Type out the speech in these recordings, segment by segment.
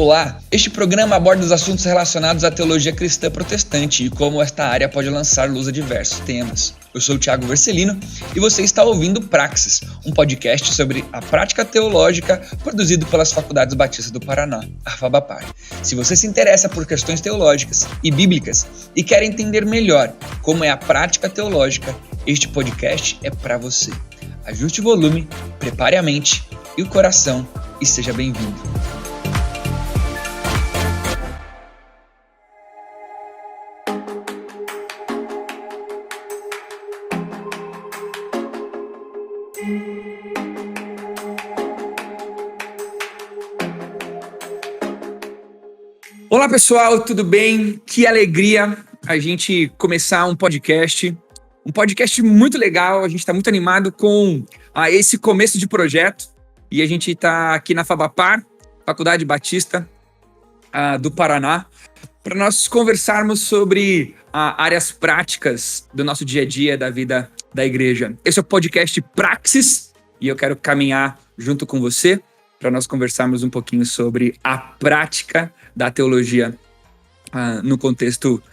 Olá, este programa aborda os assuntos relacionados à teologia cristã protestante e como esta área pode lançar luz a diversos temas. Eu sou o Thiago Vercelino e você está ouvindo Praxis, um podcast sobre a prática teológica produzido pelas Faculdades Batistas do Paraná, a FABAPAR. Se você se interessa por questões teológicas e bíblicas e quer entender melhor como é a prática teológica, este podcast é para você. Ajuste o volume, prepare a mente e o coração e seja bem-vindo. Olá pessoal, tudo bem? Que alegria a gente começar um podcast muito legal. A gente está muito animado com esse começo de projeto e a gente está aqui na FABAPAR, Faculdade Batista do Paraná, para nós conversarmos sobre áreas práticas do nosso dia a dia, da vida da igreja. Esse é o podcast Praxis e eu quero caminhar junto com você para nós conversarmos um pouquinho sobre a prática da teologia no contexto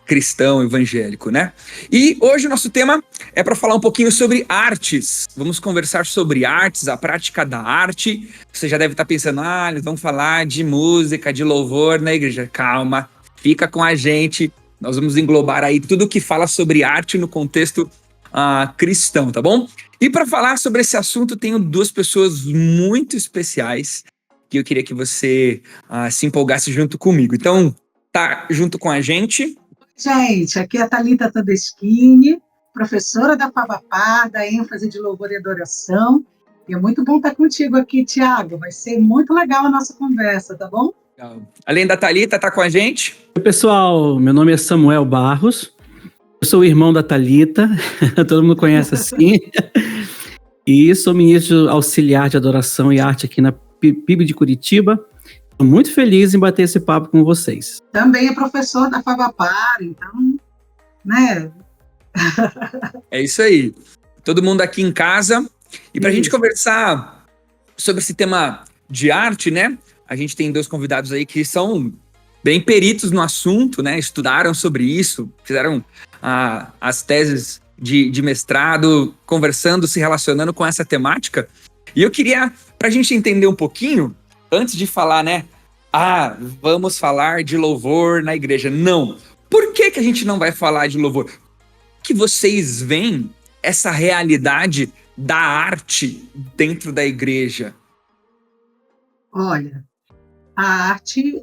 cristão, evangélico, né? E hoje o nosso tema é para falar um pouquinho sobre artes. Vamos conversar sobre artes, a prática da arte. Você já deve estar pensando, eles vão falar de música, de louvor na igreja. Calma, fica com a gente. Nós vamos englobar aí tudo que fala sobre arte no contexto cristão, tá bom? E para falar sobre esse assunto, tenho duas pessoas muito especiais que eu queria que você se empolgasse junto comigo. Então, tá junto com a gente. Gente, aqui é a Thalita Todeschini, professora da FABAPAR, da ênfase de louvor e adoração. E é muito bom estar contigo aqui, Thiago. Vai ser muito legal a nossa conversa, tá bom? Além da Thalita, tá com a gente? Oi, pessoal. Meu nome é Samuel Barros. Eu sou o irmão da Thalita. Todo mundo conhece assim. E sou ministro auxiliar de adoração e arte aqui na PIB de Curitiba. Estou muito feliz em bater esse papo com vocês. Também é professor da FABAPAR, então, né? É isso aí. Todo mundo aqui em casa. E para a gente conversar sobre esse tema de arte, né? A gente tem dois convidados aí que são bem peritos no assunto, né? Estudaram sobre isso, fizeram as teses de mestrado, conversando, se relacionando com essa temática. E eu queria, para a gente entender um pouquinho, antes de falar, né? Vamos falar de louvor na igreja. Não. Por que a gente não vai falar de louvor? Que vocês veem essa realidade da arte dentro da igreja? Olha, a arte,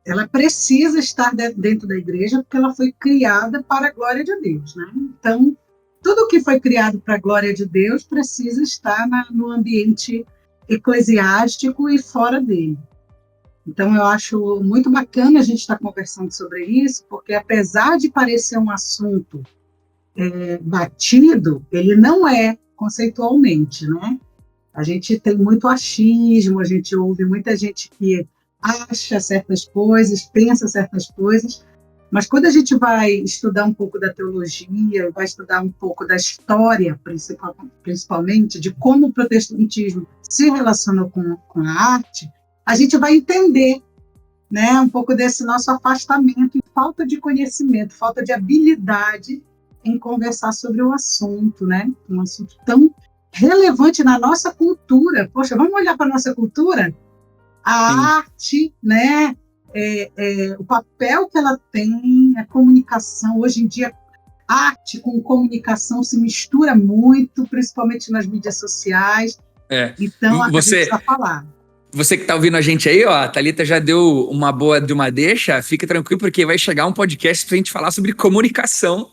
ela precisa estar dentro da igreja porque ela foi criada para a glória de Deus, né? Então, tudo que foi criado para a glória de Deus precisa estar no ambiente eclesiástico e fora dele. Então, eu acho muito bacana a gente estar conversando sobre isso, porque apesar de parecer um assunto batido, ele não é conceitualmente, né? A gente tem muito achismo, a gente ouve muita gente que acha certas coisas, pensa certas coisas, mas quando a gente vai estudar um pouco da teologia, vai estudar um pouco da história, principalmente, de como o protestantismo se relacionou com a arte, a gente vai entender, né, um pouco desse nosso afastamento e falta de conhecimento, falta de habilidade em conversar sobre o assunto, né? Um assunto tão relevante na nossa cultura. Poxa, vamos olhar para a nossa cultura? A arte, né? O papel que ela tem, a comunicação. Hoje em dia, arte com comunicação se mistura muito, principalmente nas mídias sociais. Então, a gente precisa falar. Você que está ouvindo a gente aí, a Thalita já deu uma boa de uma deixa, fica tranquilo, porque vai chegar um podcast para a gente falar sobre comunicação.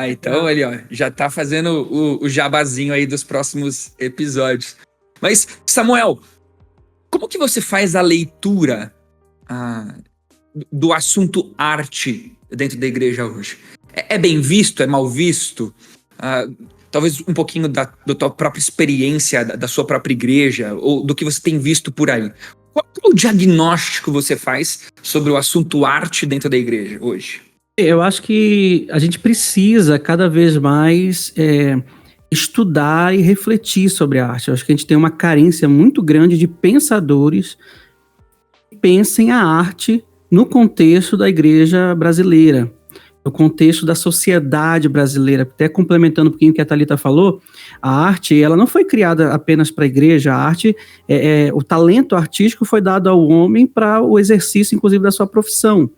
Então ele já está fazendo o jabazinho aí dos próximos episódios. Mas, Samuel, como que você faz a leitura do assunto arte dentro da igreja hoje? É bem visto? É mal visto? Talvez um pouquinho da tua própria experiência, da sua própria igreja, ou do que você tem visto por aí. Qual é o diagnóstico você faz sobre o assunto arte dentro da igreja hoje? Eu acho que a gente precisa cada vez mais estudar e refletir sobre a arte. Eu acho que a gente tem uma carência muito grande de pensadores pensem a arte no contexto da igreja brasileira, no contexto da sociedade brasileira. Até complementando um pouquinho o que a Thalita falou, a arte, ela não foi criada apenas para a igreja, a arte, o talento artístico foi dado ao homem para o exercício, inclusive, da sua profissão.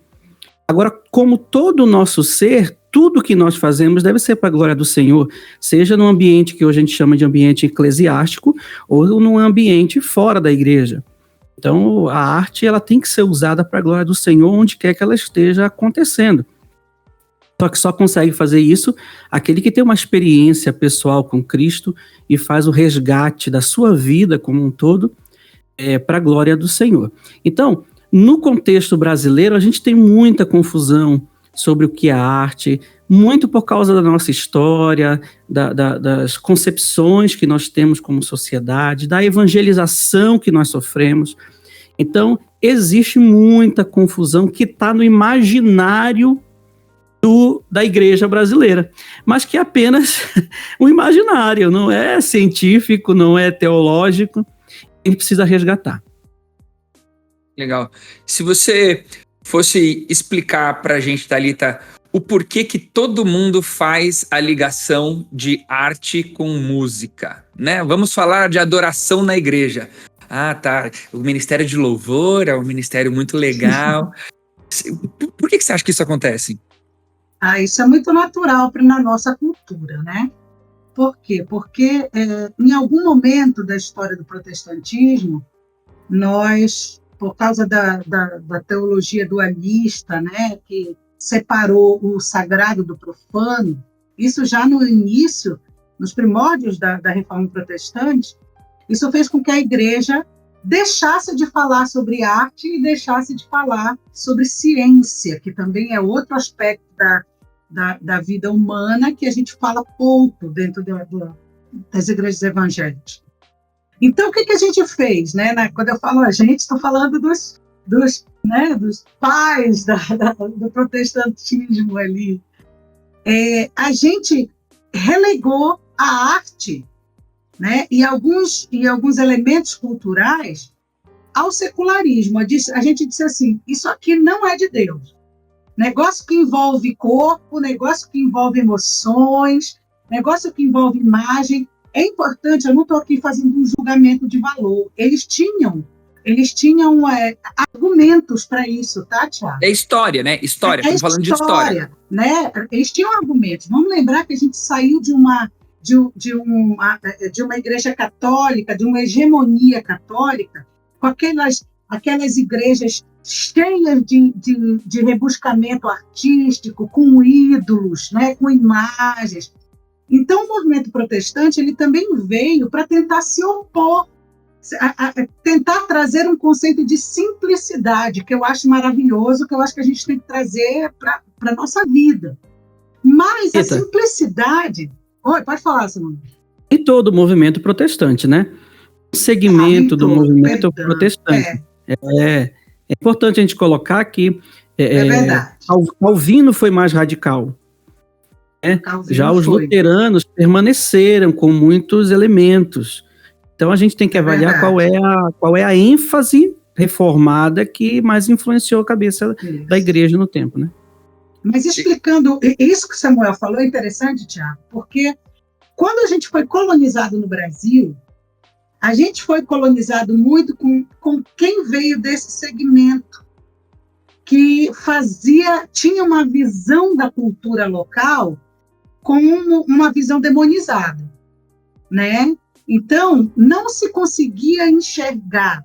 Agora, como todo o nosso ser, tudo que nós fazemos deve ser para a glória do Senhor, seja num ambiente que hoje a gente chama de ambiente eclesiástico, ou num ambiente fora da igreja. Então, a arte, ela tem que ser usada para a glória do Senhor, onde quer que ela esteja acontecendo. Só que só consegue fazer isso aquele que tem uma experiência pessoal com Cristo e faz o resgate da sua vida como um todo para a glória do Senhor. Então, no contexto brasileiro, a gente tem muita confusão sobre o que é arte, muito por causa da nossa história, das concepções que nós temos como sociedade, da evangelização que nós sofremos. Então, existe muita confusão que está no imaginário da igreja brasileira, mas que é apenas um imaginário, não é científico, não é teológico, a gente precisa resgatar. Legal. Se você fosse explicar para a gente, Thalita, o porquê que todo mundo faz a ligação de arte com música, né? Vamos falar de adoração na igreja. Ah, tá. O Ministério de Louvor é um ministério muito legal. Por que você acha que isso acontece? Isso é muito natural na nossa cultura, né? Por quê? Porque em algum momento da história do protestantismo, nós, por causa da teologia dualista, né, que separou o sagrado do profano, isso já no início, nos primórdios da Reforma Protestante, isso fez com que a igreja deixasse de falar sobre arte e deixasse de falar sobre ciência, que também é outro aspecto da vida humana que a gente fala pouco dentro das igrejas evangélicas. Então, o que a gente fez? Né? Quando eu falo a gente, estou falando dos pais do protestantismo ali. A gente relegou a arte, né, e alguns elementos culturais ao secularismo. A gente disse assim, isso aqui não é de Deus. Negócio que envolve corpo, negócio que envolve emoções, negócio que envolve imagem. É importante, eu não estou aqui fazendo um julgamento de valor. Eles tinham argumentos para isso, tá, Tiago? É história, né? História, estamos falando de história. Né? Eles tinham argumentos. Vamos lembrar que a gente saiu de uma igreja católica, de uma hegemonia católica, com aquelas igrejas cheias de rebuscamento artístico, com ídolos, né, com imagens. Então, o movimento protestante ele também veio para tentar se opor, tentar trazer um conceito de simplicidade, que eu acho maravilhoso, que eu acho que a gente tem que trazer para a nossa vida. Mas a simplicidade... Oi, pode falar, Simone. Em todo o movimento protestante, né? O segmento do movimento protestante. É importante a gente colocar que Calvino foi mais radical. Já os luteranos permaneceram com muitos elementos. Então a gente tem que avaliar qual é a ênfase reformada que mais influenciou a cabeça da igreja no tempo, né? Mas explicando, isso que o Samuel falou é interessante, Tiago, porque quando a gente foi colonizado no Brasil, a gente foi colonizado muito com quem veio desse segmento, que tinha uma visão da cultura local como uma visão demonizada, né? Então, não se conseguia enxergar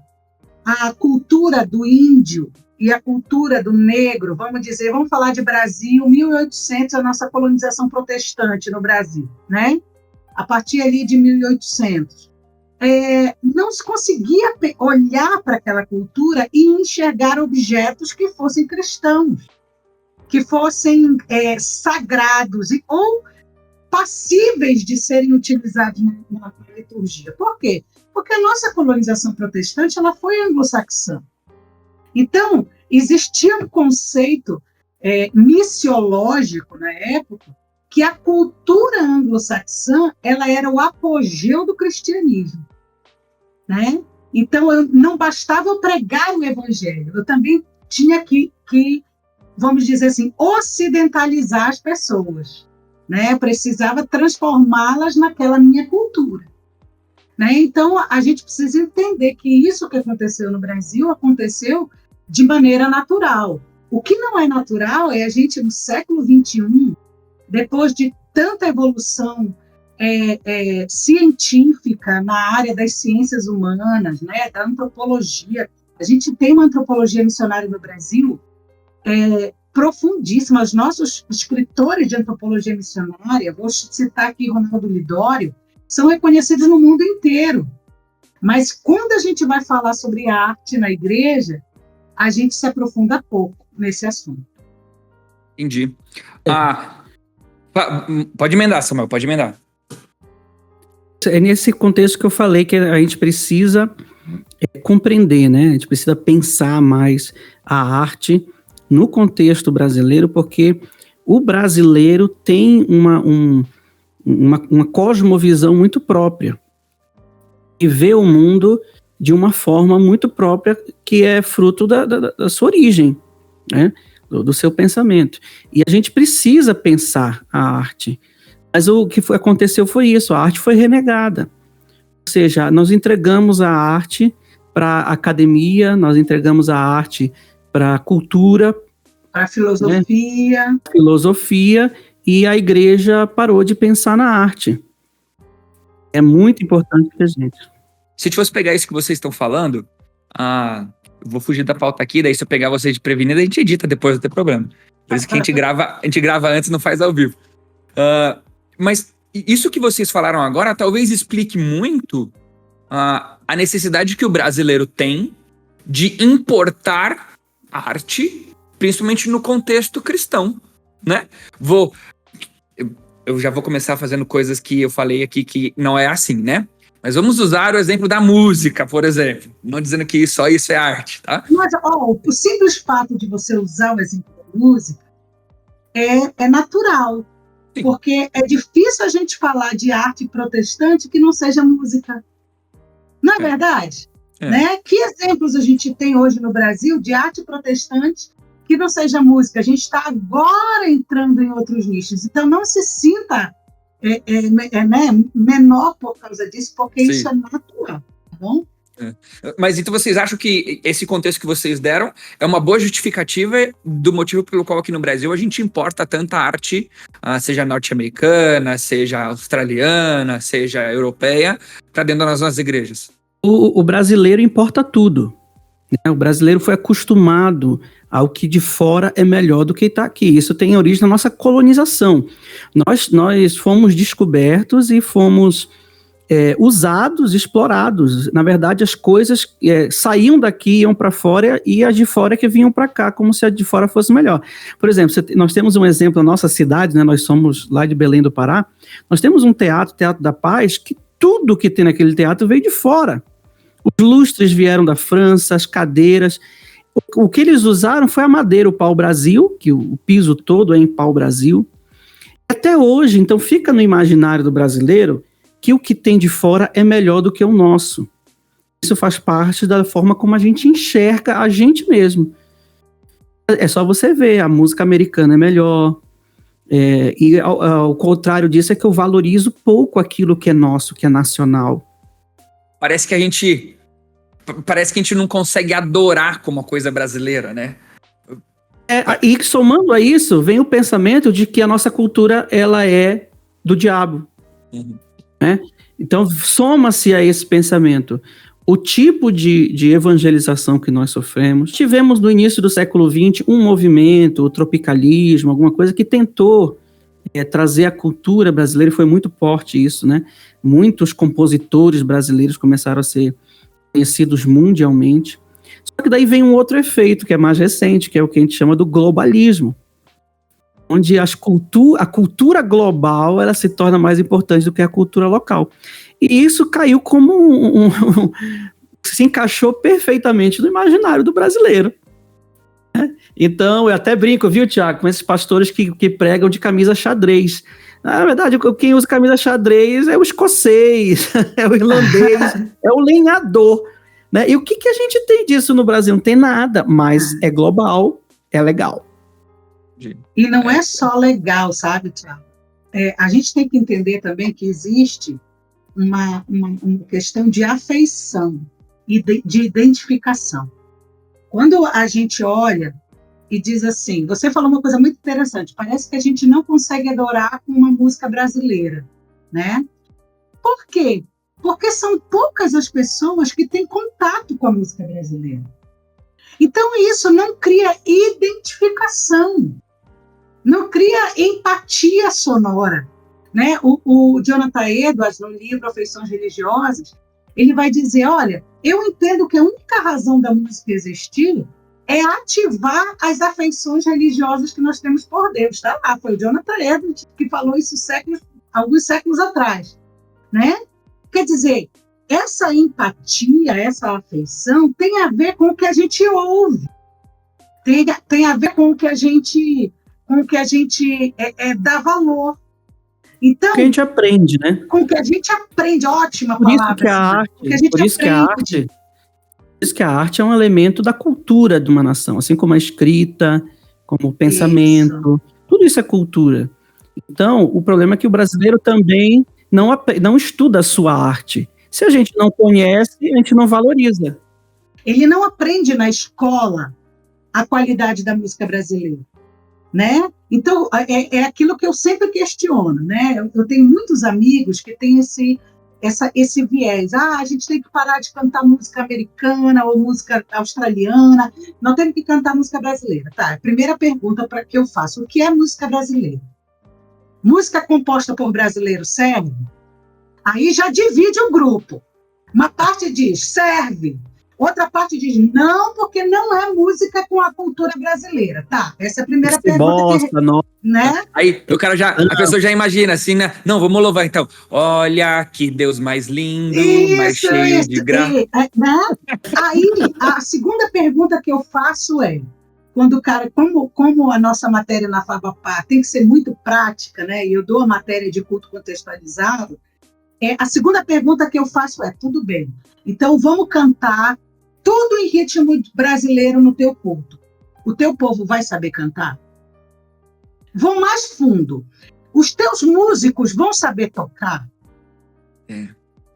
a cultura do índio e a cultura do negro, vamos falar de Brasil, 1800, a nossa colonização protestante no Brasil, né? A partir ali de 1800. Não se conseguia olhar para aquela cultura e enxergar objetos que fossem cristãos, que fossem sagrados ou passíveis de serem utilizados na liturgia. Por quê? Porque a nossa colonização protestante ela foi anglo-saxã. Então, existia um conceito missiológico na época que a cultura anglo-saxã ela era o apogeu do cristianismo, né? Então, não bastava eu pregar o evangelho, eu também tinha que, vamos dizer assim, ocidentalizar as pessoas, né? Eu precisava transformá-las naquela minha cultura, né? Então, a gente precisa entender que isso que aconteceu no Brasil aconteceu de maneira natural. O que não é natural é a gente, no século XXI, depois de tanta evolução científica na área das ciências humanas, né, da antropologia. A gente tem uma antropologia missionária no Brasil profundíssima. Os nossos escritores de antropologia missionária, vou citar aqui Ronaldo Lidório, são reconhecidos no mundo inteiro. Mas quando a gente vai falar sobre arte na igreja, a gente se aprofunda pouco nesse assunto. Entendi. Pode emendar, Samuel, pode emendar. É nesse contexto que eu falei que a gente precisa compreender, né? A gente precisa pensar mais a arte no contexto brasileiro, porque o brasileiro tem uma cosmovisão muito própria e vê o mundo de uma forma muito própria, que é fruto da sua origem, né? Do seu pensamento. E a gente precisa pensar a arte. Mas o que aconteceu foi isso, a arte foi renegada. Ou seja, nós entregamos a arte para a academia, nós entregamos a arte para a cultura, para a filosofia. Né? Filosofia, e a igreja parou de pensar na arte. É muito importante para a gente. Se eu fosse pegar isso que vocês estão falando, eu vou fugir da pauta aqui, daí se eu pegar vocês de prevenido, a gente edita depois, não tem problema. Por isso que a gente grava antes, não faz ao vivo. Mas isso que vocês falaram agora talvez explique muito a necessidade que o brasileiro tem de importar arte, principalmente no contexto cristão, né? Eu já vou começar fazendo coisas que eu falei aqui que não é assim, né? Mas vamos usar o exemplo da música, por exemplo. Não dizendo que só isso é arte, tá? Mas o simples fato de você usar o exemplo da música é natural. Sim. Porque é difícil a gente falar de arte protestante que não seja música. Não é verdade? Né? Que exemplos a gente tem hoje no Brasil de arte protestante que não seja música? A gente está agora entrando em outros nichos. Então, não se sinta menor por causa disso, porque Sim. Isso é natural, tá bom? Mas então vocês acham que esse contexto que vocês deram é uma boa justificativa do motivo pelo qual aqui no Brasil a gente importa tanta arte, seja norte-americana, seja australiana, seja europeia, para dentro das nossas igrejas? O brasileiro importa tudo, né? O brasileiro foi acostumado ao que de fora é melhor do que está aqui. Isso tem origem na nossa colonização. Nós fomos descobertos e fomos usados, explorados. Na verdade, as coisas saíam daqui, iam para fora, e as de fora que vinham para cá, como se a de fora fosse melhor. Por exemplo, nós temos um exemplo na nossa cidade, né, nós somos lá de Belém do Pará, nós temos um Teatro da Paz, que tudo que tem naquele teatro veio de fora. Os lustres vieram da França, as cadeiras. O que eles usaram foi a madeira, o pau-brasil, que o piso todo é em pau-brasil. Até hoje, então, fica no imaginário do brasileiro que o que tem de fora é melhor do que o nosso. Isso faz parte da forma como a gente enxerga a gente mesmo. É só você ver, a música americana é melhor. E ao contrário disso é que eu valorizo pouco aquilo que é nosso, que é nacional. Parece que a gente não consegue adorar como uma coisa brasileira, né? E somando a isso, vem o pensamento de que a nossa cultura ela é do diabo. Uhum. Né? Então, soma-se a esse pensamento o tipo de evangelização que nós sofremos. Tivemos no início do século XX um movimento, o tropicalismo, alguma coisa que tentou trazer a cultura brasileira, e foi muito forte isso, né? Muitos compositores brasileiros começaram a ser conhecidos mundialmente. Só que daí vem um outro efeito, que é mais recente, que é o que a gente chama do globalismo, onde a cultura global ela se torna mais importante do que a cultura local. E isso caiu como se encaixou perfeitamente no imaginário do brasileiro. Então, eu até brinco, viu, Tiago, com esses pastores que pregam de camisa xadrez. Na verdade, quem usa camisa xadrez é o escocês, é o irlandês, é o lenhador. Né? E o que a gente tem disso no Brasil? Não tem nada, mas é global, é legal. E não é só legal, sabe, Tiago? A gente tem que entender também que existe uma questão de afeição e de identificação. Quando a gente olha e diz assim, você falou uma coisa muito interessante, parece que a gente não consegue adorar com uma música brasileira, né? Por quê? Porque são poucas as pessoas que têm contato com a música brasileira. Então isso não cria identificação, não cria empatia sonora, né? O Jonathan Edwards, no livro Afeições Religiosas, ele vai dizer, olha, eu entendo que a única razão da música existir é ativar as afeições religiosas que nós temos por Deus. Tá lá, foi o Jonathan Edwards que falou isso alguns séculos atrás, né? Quer dizer, essa empatia, essa afeição tem a ver com o que a gente ouve, tem a ver com o que a gente dá valor. Então, o que a gente aprende, né? Com o que a gente aprende, ótima por palavra. Isso que a arte, por isso que a arte é um elemento da cultura de uma nação, assim como a escrita, como o pensamento, tudo isso é cultura. Então, o problema é que o brasileiro também não estuda a sua arte. Se a gente não conhece, a gente não valoriza. Ele não aprende na escola a qualidade da música brasileira, né? Então, é aquilo que eu sempre questiono, né? Eu tenho muitos amigos que têm esse viés. A gente tem que parar de cantar música americana ou música australiana, nós temos que cantar música brasileira. Tá, primeira pergunta que eu faço, o que é música brasileira? Música composta por brasileiro serve? Aí já divide o grupo. Uma parte diz, serve. Outra parte diz, não, porque não é música com a cultura brasileira. Tá, essa é a primeira pergunta. Né? Aí a pessoa já imagina assim, né? Não, vamos louvar então. Olha que Deus mais lindo, mais cheio de graça. Né? Aí, a segunda pergunta que eu faço é, quando o cara, como a nossa matéria na Fabapar tem que ser muito prática, né? E eu dou a matéria de culto contextualizado, a segunda pergunta que eu faço é, tudo bem, então vamos cantar tudo em ritmo brasileiro no teu culto. O teu povo vai saber cantar? Vão mais fundo. Os teus músicos vão saber tocar?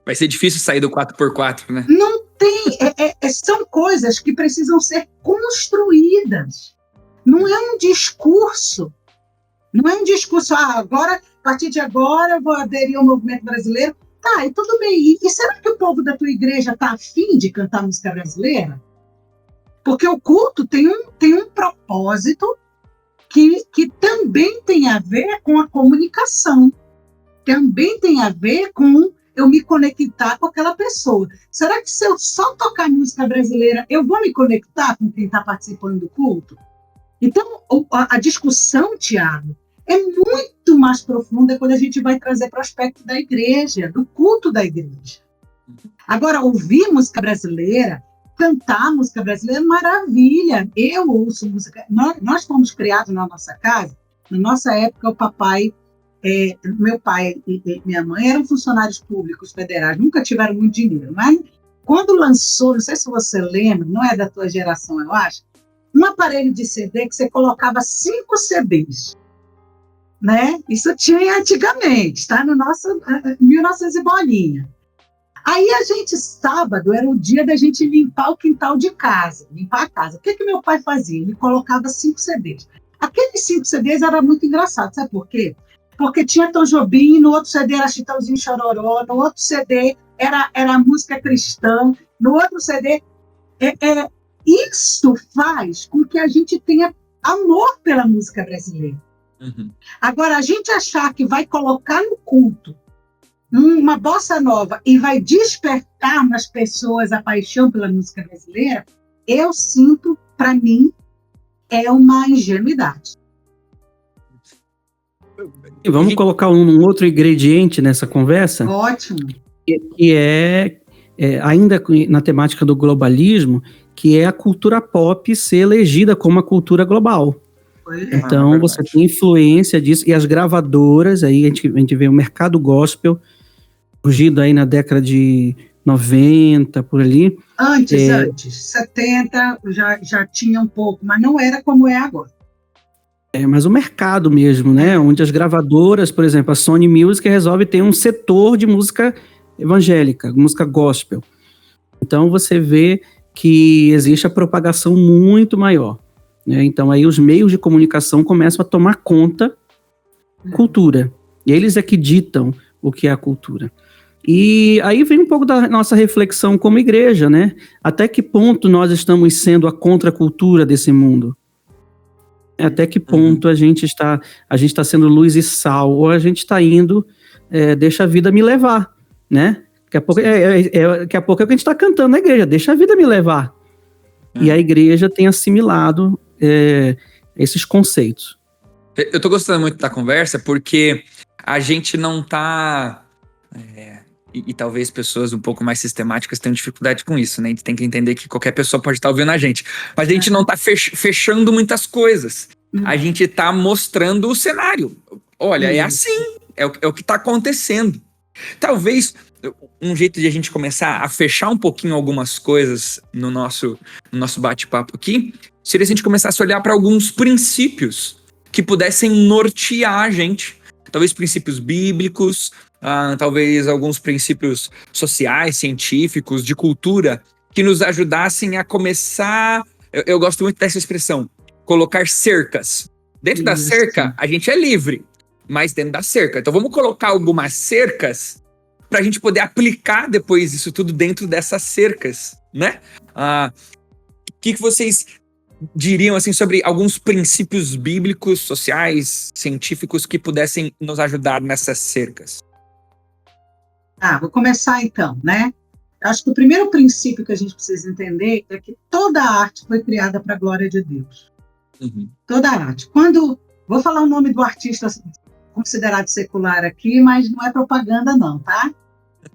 Vai ser difícil sair do 4x4, né? Não tem. São coisas que precisam ser construídas. Não é um discurso. Não é um discurso, agora, a partir de agora, eu vou aderir ao movimento brasileiro. Tá, e tudo bem. E será que o povo da tua igreja está afim de cantar música brasileira? Porque o culto tem um propósito que também tem a ver com a comunicação. Também tem a ver com eu me conectar com aquela pessoa. Será que se eu só tocar música brasileira, eu vou me conectar com quem está participando do culto? Então, a discussão, Tiago, é muito mais profunda quando a gente vai trazer para o aspecto da igreja, do culto da igreja. Agora, ouvir música brasileira, cantar música brasileira, maravilha. Eu ouço música. Nós fomos criados na nossa casa. Na nossa época, meu pai e minha mãe eram funcionários públicos federais, nunca tiveram muito dinheiro. Mas quando lançou, não sei se você lembra, não é da tua geração, eu acho, um aparelho de CD que você colocava 5 CDs. Né? Isso tinha antigamente, tá? No nosso 1900 e bolinha. Aí sábado era o dia da gente limpar o quintal de casa, limpar a casa. O que meu pai fazia? Ele colocava 5 CDs. Aqueles 5 CDs era muito engraçado, sabe por quê? Porque tinha Tom Jobim, no outro CD era Chitãozinho Chororó, no outro CD era música cristã, no outro CD... Isso faz com que a gente tenha amor pela música brasileira. Uhum. Agora, a gente achar que vai colocar no culto uma bossa nova e vai despertar nas pessoas a paixão pela música brasileira, eu sinto, para mim, é uma ingenuidade. E vamos colocar um outro ingrediente nessa conversa? Ótimo. Que é ainda na temática do globalismo, que é a cultura pop ser elegida como a cultura global. Então, você tem influência disso, e as gravadoras, aí a gente vê o mercado gospel, surgido aí na década de 90, por ali. Antes, 70 já tinha um pouco, mas não era como é agora. Mas o mercado mesmo, né? Onde as gravadoras, por exemplo, a Sony Music resolve ter um setor de música evangélica, música gospel. Então você vê que existe a propagação muito maior, né? Então aí os meios de comunicação começam a tomar conta da cultura. E eles é que ditam o que é a cultura. E aí vem um pouco da nossa reflexão como igreja, né? Até que ponto nós estamos sendo a contracultura desse mundo? Até que ponto a gente está sendo luz e sal, ou a gente está indo, deixa a vida me levar, né? Daqui a pouco daqui a pouco é o que a gente está cantando na igreja, deixa a vida me levar. E a igreja tem assimilado esses conceitos. Eu tô gostando muito da conversa porque a gente não tá... E talvez pessoas um pouco mais sistemáticas tenham dificuldade com isso, né? A gente tem que entender que qualquer pessoa pode estar ouvindo a gente. Mas a gente não tá fechando muitas coisas. A gente tá mostrando o cenário. Olha, é assim. É o que tá acontecendo. Talvez um jeito de a gente começar a fechar um pouquinho algumas coisas no nosso bate-papo aqui seria se a gente começasse a olhar para alguns princípios que pudessem nortear a gente. Talvez princípios bíblicos, talvez alguns princípios sociais, científicos, de cultura, que nos ajudassem a começar... Eu gosto muito dessa expressão, colocar cercas. Dentro da cerca, a gente é livre, mas dentro da cerca. Então vamos colocar algumas cercas para a gente poder aplicar depois isso tudo dentro dessas cercas, né? O que vocês diriam assim sobre alguns princípios bíblicos, sociais, científicos que pudessem nos ajudar nessas cercas? Vou começar então, né? Acho que o primeiro princípio que a gente precisa entender é que toda a arte foi criada para a glória de Deus. Toda a arte. Vou falar o nome do artista considerado secular aqui, mas não é propaganda não, tá?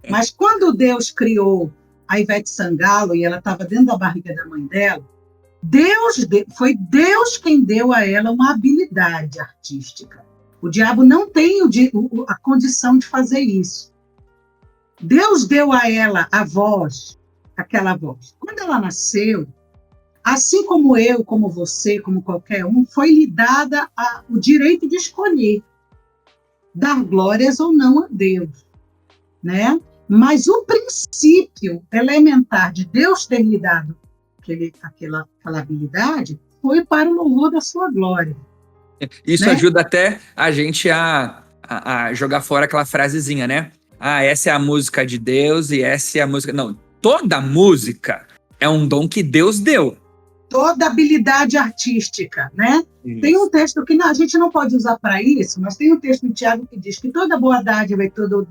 Mas quando Deus criou a Ivete Sangalo e ela estava dentro da barriga da mãe dela, foi Deus quem deu a ela uma habilidade artística. O diabo não tem a condição de fazer isso. Deus deu a ela a voz, aquela voz. Quando ela nasceu, assim como eu, como você, como qualquer um, foi lhe dada o direito de escolher, dar glórias ou não a Deus, né? Mas o princípio elementar de Deus ter lhe dado aquela habilidade foi para o louvor da sua glória. Isso, né? Ajuda até a gente a jogar fora aquela frasezinha, né? Essa é a música de Deus e essa é a música... Não, toda música é um dom que Deus deu. Toda habilidade artística, né? Isso. Tem um texto que a gente não pode usar para isso, mas tem um texto do Tiago que diz que toda boa dádiva e todo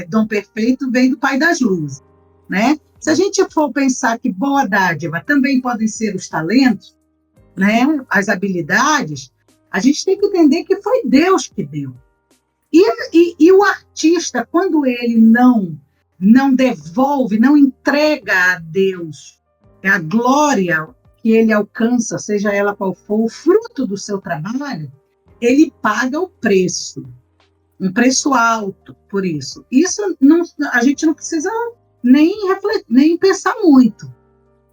dom perfeito vem do Pai das Luzes, né? Se a gente for pensar que boa dádiva também podem ser os talentos, né? As habilidades, a gente tem que entender que foi Deus que deu. E o artista, quando ele não devolve, não entrega a Deus a glória que ele alcança, seja ela qual for, o fruto do seu trabalho, ele paga o preço, um preço alto por isso. Isso a gente não precisa nem pensar muito.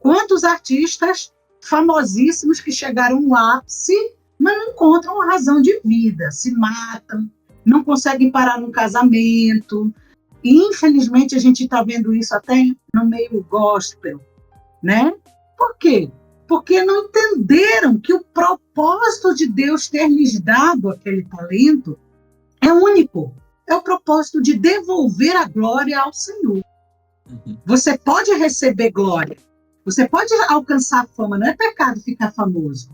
Quantos artistas famosíssimos que chegaram no ápice, mas não encontram a razão de vida, se matam, não conseguem parar num casamento. E, infelizmente, a gente está vendo isso até no meio gospel, né? Por quê? Porque não entenderam que o propósito de Deus ter lhes dado aquele talento é único. É o propósito de devolver a glória ao Senhor. Você pode receber glória, você pode alcançar fama, não é pecado ficar famoso.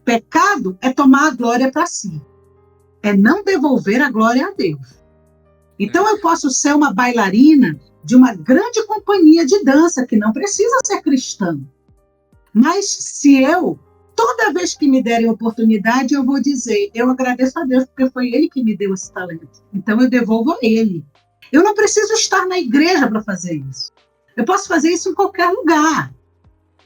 Pecado é tomar a glória para si, é não devolver a glória a Deus. Então eu posso ser uma bailarina de uma grande companhia de dança, que não precisa ser cristã. Mas se toda vez que me derem oportunidade, eu vou dizer, eu agradeço a Deus, porque foi Ele que me deu esse talento. Então eu devolvo a Ele. Eu não preciso estar na igreja para fazer isso. Eu posso fazer isso em qualquer lugar.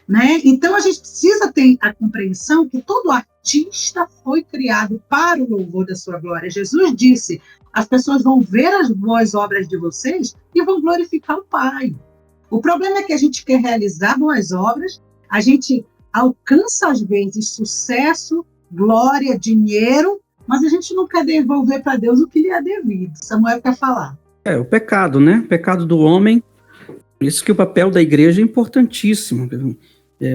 né? Então a gente precisa ter a compreensão que todo artista foi criado para o louvor da sua glória. Jesus disse: as pessoas vão ver as boas obras de vocês e vão glorificar o Pai. O problema é que a gente quer realizar boas obras, a gente alcança às vezes sucesso, glória, dinheiro, mas a gente não quer devolver para Deus o que lhe é devido. Samuel quer falar. O pecado, né? O pecado do homem. Por isso que o papel da igreja é importantíssimo.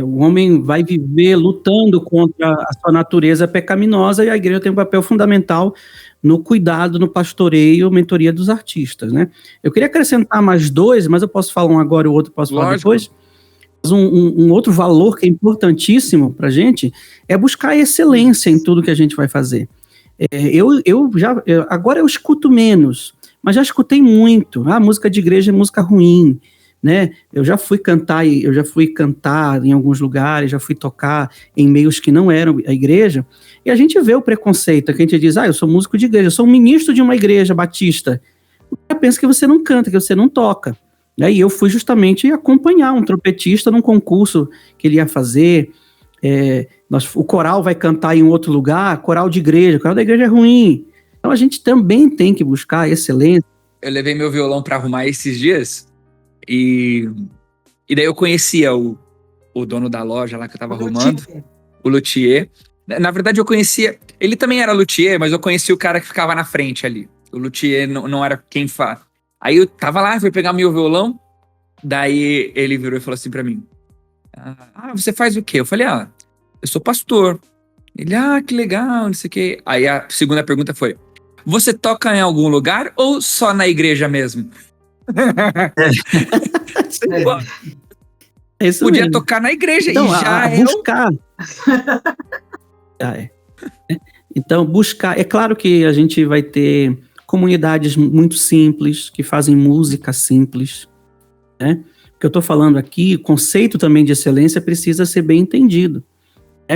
O homem vai viver lutando contra a sua natureza pecaminosa e a igreja tem um papel fundamental no cuidado, no pastoreio, mentoria dos artistas, né? Eu queria acrescentar mais dois, mas eu posso falar um agora e o outro posso falar depois. Mas um outro valor que é importantíssimo para a gente é buscar a excelência em tudo que a gente vai fazer. Agora eu escuto menos, mas já escutei muito. Música de igreja é música ruim, né? Eu já fui cantar em alguns lugares, já fui tocar em meios que não eram a igreja, e a gente vê o preconceito, que a gente diz: eu sou músico de igreja, eu sou um ministro de uma igreja batista. O cara pensa que você não canta, que você não toca. E eu fui justamente acompanhar um trompetista num concurso que ele ia fazer. O coral vai cantar em outro lugar, coral de igreja, o coral da igreja é ruim. Então a gente também tem que buscar a excelência. Eu levei meu violão para arrumar esses dias, e daí eu conhecia o dono da loja lá que eu tava arrumando, o luthier. Na verdade eu conhecia, ele também era luthier, mas eu conhecia o cara que ficava na frente ali. O luthier não era quem faz. Aí eu tava lá, fui pegar meu violão, daí ele virou e falou assim pra mim: você faz o quê? Eu falei: eu sou pastor. Ele: que legal, não sei o quê. Aí a segunda pergunta foi: você toca em algum lugar ou só na igreja mesmo? Isso podia mesmo. tocar na igreja, então, e já buscar. Então, buscar. É claro que a gente vai ter comunidades muito simples, que fazem música simples, né? O que eu estou falando aqui, o conceito também de excelência precisa ser bem entendido.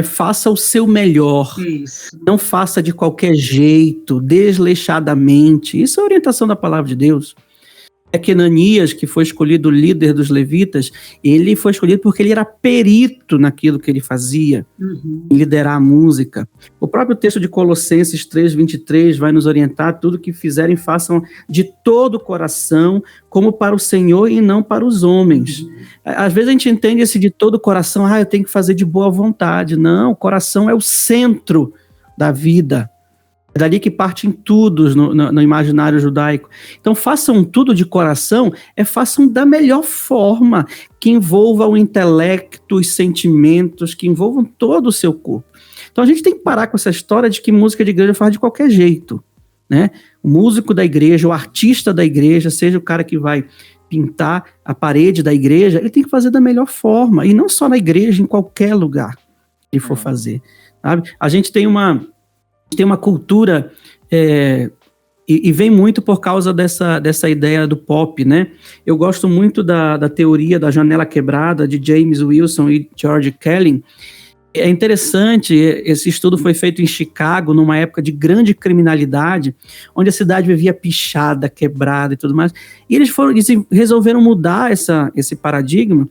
Faça o seu melhor. Isso. Não faça de qualquer jeito, desleixadamente. Isso é a orientação da palavra de Deus. Que Ananias, que foi escolhido líder dos levitas, ele foi escolhido porque ele era perito naquilo que ele fazia, em liderar a música. O próprio texto de Colossenses 3:23 vai nos orientar: tudo que fizerem, façam de todo o coração, como para o Senhor e não para os homens. Às vezes a gente entende esse de todo o coração: eu tenho que fazer de boa vontade. Não, o coração é o centro da vida. É dali que partem tudo no imaginário judaico. Então, façam tudo de coração, façam da melhor forma, que envolva o intelecto, os sentimentos, que envolvam todo o seu corpo. Então, a gente tem que parar com essa história de que música de igreja faz de qualquer jeito, né? O músico da igreja, o artista da igreja, seja o cara que vai pintar a parede da igreja, ele tem que fazer da melhor forma, e não só na igreja, em qualquer lugar que for fazer, sabe? A gente tem uma cultura, e vem muito por causa dessa ideia do pop, né? Eu gosto muito da teoria da janela quebrada, de James Wilson e George Kelly. É interessante, esse estudo foi feito em Chicago, numa época de grande criminalidade, onde a cidade vivia pichada, quebrada e tudo mais. E eles resolveram mudar esse paradigma.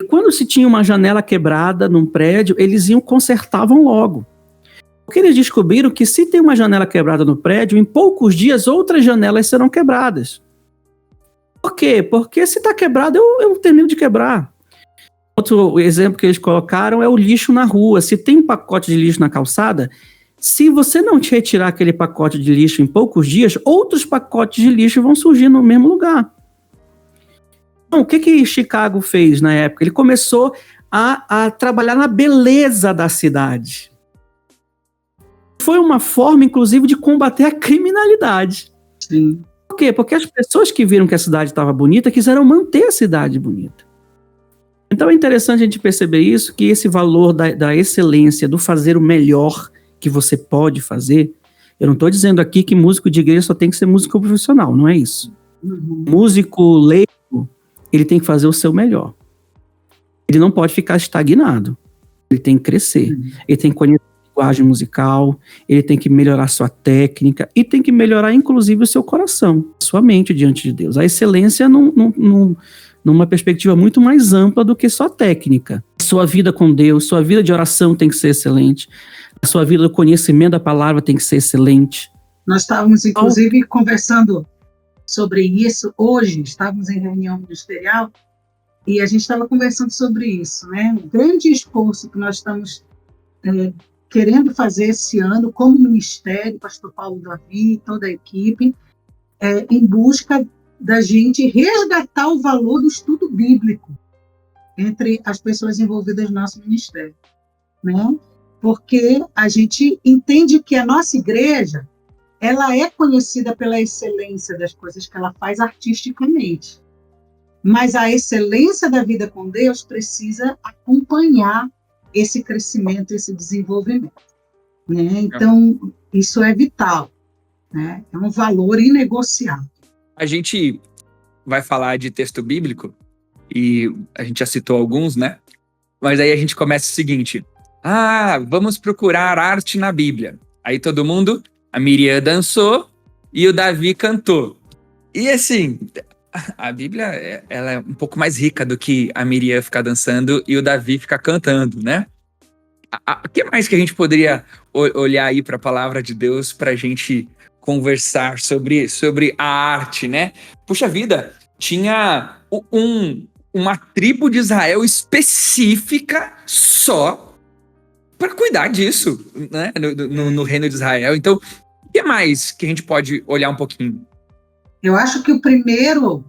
E quando se tinha uma janela quebrada num prédio, eles consertavam logo. Porque eles descobriram que se tem uma janela quebrada no prédio, em poucos dias outras janelas serão quebradas. Por quê? Porque se está quebrado, eu termino de quebrar. Outro exemplo que eles colocaram é o lixo na rua. Se tem um pacote de lixo na calçada, se você não te retirar aquele pacote de lixo em poucos dias, outros pacotes de lixo vão surgir no mesmo lugar. Então, o que Chicago fez na época? Ele começou a trabalhar na beleza da cidade. Foi uma forma, inclusive, de combater a criminalidade. Sim. Por quê? Porque as pessoas que viram que a cidade estava bonita quiseram manter a cidade bonita. Então é interessante a gente perceber isso, que esse valor da excelência, do fazer o melhor que você pode fazer. Eu não estou dizendo aqui que músico de igreja só tem que ser músico profissional, não é isso. Músico leigo, ele tem que fazer o seu melhor. Ele não pode ficar estagnado. Ele tem que crescer. Ele tem que conhecer linguagem musical, ele tem que melhorar sua técnica e tem que melhorar, inclusive, o seu coração, sua mente diante de Deus. A excelência não numa perspectiva muito mais ampla do que só técnica. Sua vida com Deus, sua vida de oração tem que ser excelente, a sua vida do conhecimento da palavra tem que ser excelente. Nós estávamos, inclusive, conversando sobre isso hoje, estávamos em reunião ministerial, e a gente estava conversando sobre isso, né? O grande esforço que nós estamos querendo fazer esse ano, como ministério, pastor Paulo Davi, toda a equipe, em busca da gente resgatar o valor do estudo bíblico entre as pessoas envolvidas no nosso ministério, né? Porque a gente entende que a nossa igreja, ela é conhecida pela excelência das coisas que ela faz artisticamente, mas a excelência da vida com Deus precisa acompanhar esse crescimento, esse desenvolvimento, né? Então, isso é vital, né? É um valor inegociável. A gente vai falar de texto bíblico, e a gente já citou alguns, né? Mas aí a gente começa o seguinte: vamos procurar arte na Bíblia. Aí todo mundo, a Miriam dançou e o Davi cantou. E assim, a Bíblia, ela é um pouco mais rica do que a Miriam ficar dançando e o Davi ficar cantando, né? O que mais que a gente poderia olhar aí para a palavra de Deus para a gente conversar sobre a arte, né? Puxa vida, tinha uma tribo de Israel específica só para cuidar disso, né? No reino de Israel. Então, o que mais que a gente pode olhar um pouquinho? Eu acho que o primeiro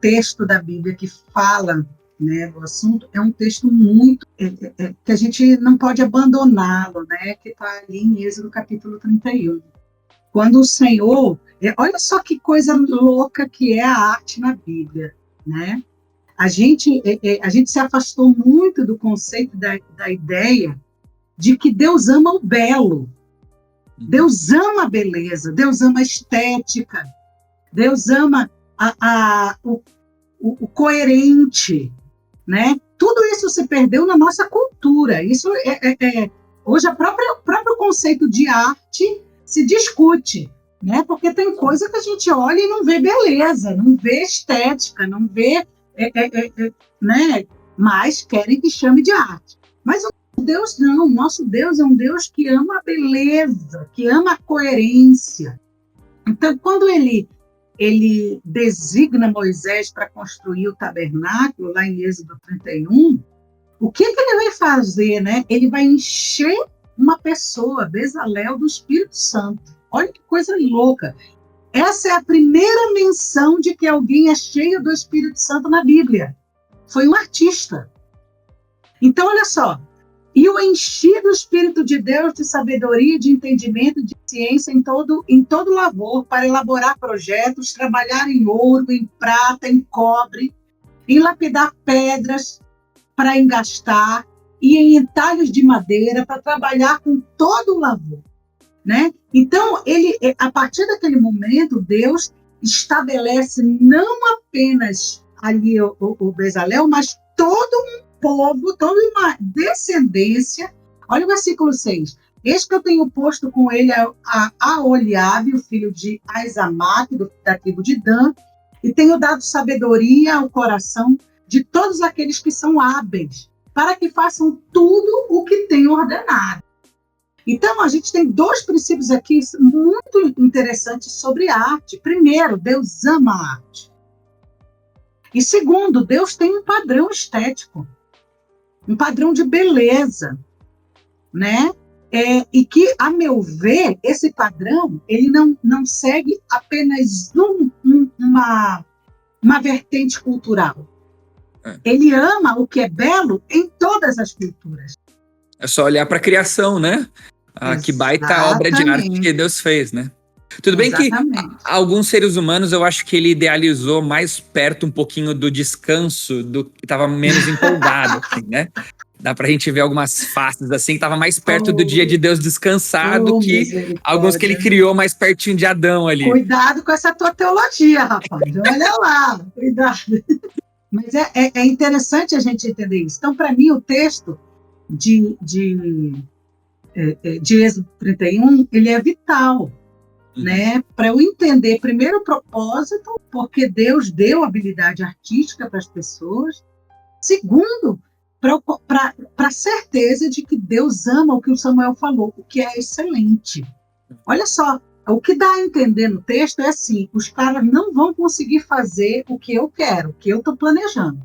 texto da Bíblia que fala, né, do assunto é um texto muito que a gente não pode abandoná-lo, né, que está ali em Êxodo capítulo 31. Quando o Senhor... olha só que coisa louca que é a arte na Bíblia, né? A gente se afastou muito do conceito da ideia de que Deus ama o belo. Deus ama a beleza, Deus ama a estética, Deus ama o coerente, né? Tudo isso se perdeu na nossa cultura. Isso hoje o próprio conceito de arte se discute, né? Porque tem coisa que a gente olha e não vê beleza, não vê estética, não vê, né? Mas querem que chame de arte. Mas Deus não, nosso Deus é um Deus que ama a beleza, que ama a coerência. Então, quando ele designa Moisés para construir o tabernáculo, lá em Êxodo 31, o que ele vai fazer, né? Ele vai encher uma pessoa, Bezalel, do Espírito Santo. Olha que coisa louca. Essa é a primeira menção de que alguém é cheio do Espírito Santo na Bíblia. Foi um artista. Então, olha só. E o enchi do Espírito de Deus de sabedoria, de entendimento, de ciência em todo lavor, para elaborar projetos, trabalhar em ouro, em prata, em cobre, em lapidar pedras para engastar e em entalhos de madeira para trabalhar com todo o lavor, né? Então, a partir daquele momento, Deus estabelece não apenas ali o Bezalel, mas todo um povo, toda uma descendência. Olha o versículo 6. Eis que eu tenho posto com ele a Oliabe, o filho de Aizamaque, da tribo de Dan, e tenho dado sabedoria ao coração de todos aqueles que são hábeis, para que façam tudo o que tenho ordenado. Então, a gente tem dois princípios aqui muito interessantes sobre a arte. Primeiro, Deus ama a arte. E segundo, Deus tem um padrão estético, um padrão de beleza, né? E que, a meu ver, esse padrão, ele não segue apenas uma vertente cultural. Ele ama o que é belo em todas as culturas. É só olhar para a criação, né? Que baita obra de arte que Deus fez, né? Tudo bem que alguns seres humanos, eu acho que ele idealizou mais perto um pouquinho do descanso, do que estava menos empolgado, assim, né? Dá pra gente ver algumas faces assim, que estava mais perto do dia de Deus descansar do que alguns que ele criou mais pertinho de Adão ali. Cuidado com essa tua teologia, rapaz. Olha lá, cuidado. Mas é interessante a gente entender isso. Então, para mim, o texto de Êxodo 31, ele é vital. né? Para eu entender, primeiro, o propósito, porque Deus deu habilidade artística para as pessoas. Segundo, para a certeza de que Deus ama o que o Samuel falou, o que é excelente. Olha só, o que dá a entender no texto é assim: os caras não vão conseguir fazer o que eu quero, o que eu estou planejando.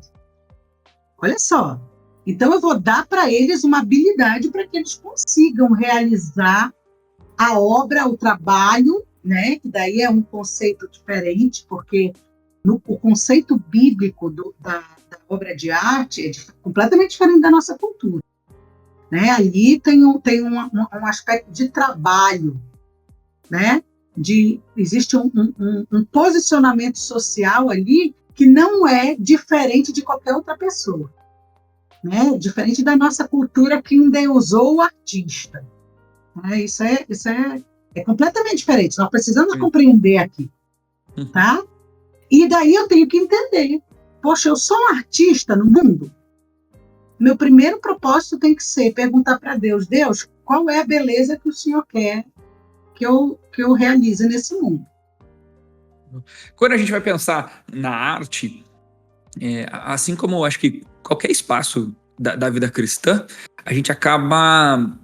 Olha só. Então eu vou dar para eles uma habilidade para que eles consigam realizar a obra, o trabalho, né? Que daí é um conceito diferente, porque o conceito bíblico da obra de arte é completamente diferente da nossa cultura, né? Ali tem um aspecto de trabalho, né? Existe um posicionamento social ali que não é diferente de qualquer outra pessoa, né? Diferente da nossa cultura que endeusou o artista, né? Isso é completamente diferente. Nós precisamos compreender aqui, tá? E daí eu tenho que entender. Poxa, eu sou um artista no mundo? Meu primeiro propósito tem que ser perguntar para Deus: Deus, qual é a beleza que o Senhor quer que eu realize nesse mundo? Quando a gente vai pensar na arte, assim como eu acho que qualquer espaço da vida cristã, a gente acaba,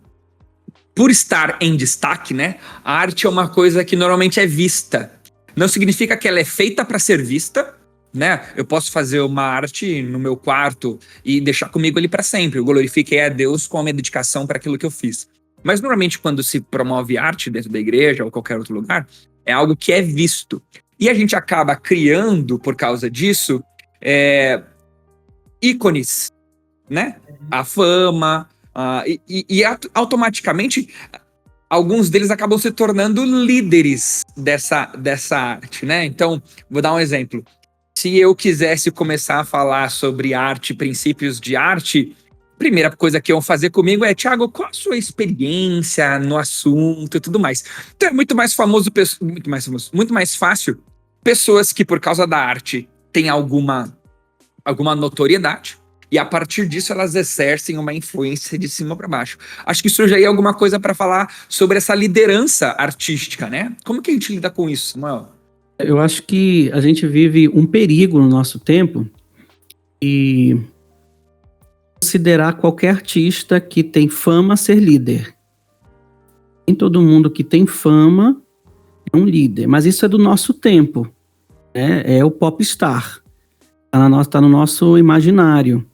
por estar em destaque, né? A arte é uma coisa que normalmente é vista. Não significa que ela é feita para ser vista, né? Eu posso fazer uma arte no meu quarto e deixar comigo ali para sempre. Eu glorifiquei a Deus com a minha dedicação para aquilo que eu fiz. Mas normalmente quando se promove arte dentro da igreja ou qualquer outro lugar, é algo que é visto. E a gente acaba criando, por causa disso, ícones, né? A fama, automaticamente alguns deles acabam se tornando líderes dessa arte, né? Então, vou dar um exemplo. Se eu quisesse começar a falar sobre arte, princípios de arte, a primeira coisa que iam fazer comigo é: Thiago, qual a sua experiência no assunto e tudo mais? Então é muito mais fácil pessoas que, por causa da arte, têm alguma notoriedade, e a partir disso elas exercem uma influência de cima para baixo. Acho que surge aí alguma coisa para falar sobre essa liderança artística, né? Como que a gente lida com isso, Samuel? Eu acho que a gente vive um perigo no nosso tempo e considerar qualquer artista que tem fama ser líder. Nem todo mundo que tem fama é um líder, mas isso é do nosso tempo, né? É o popstar, tá no nosso imaginário.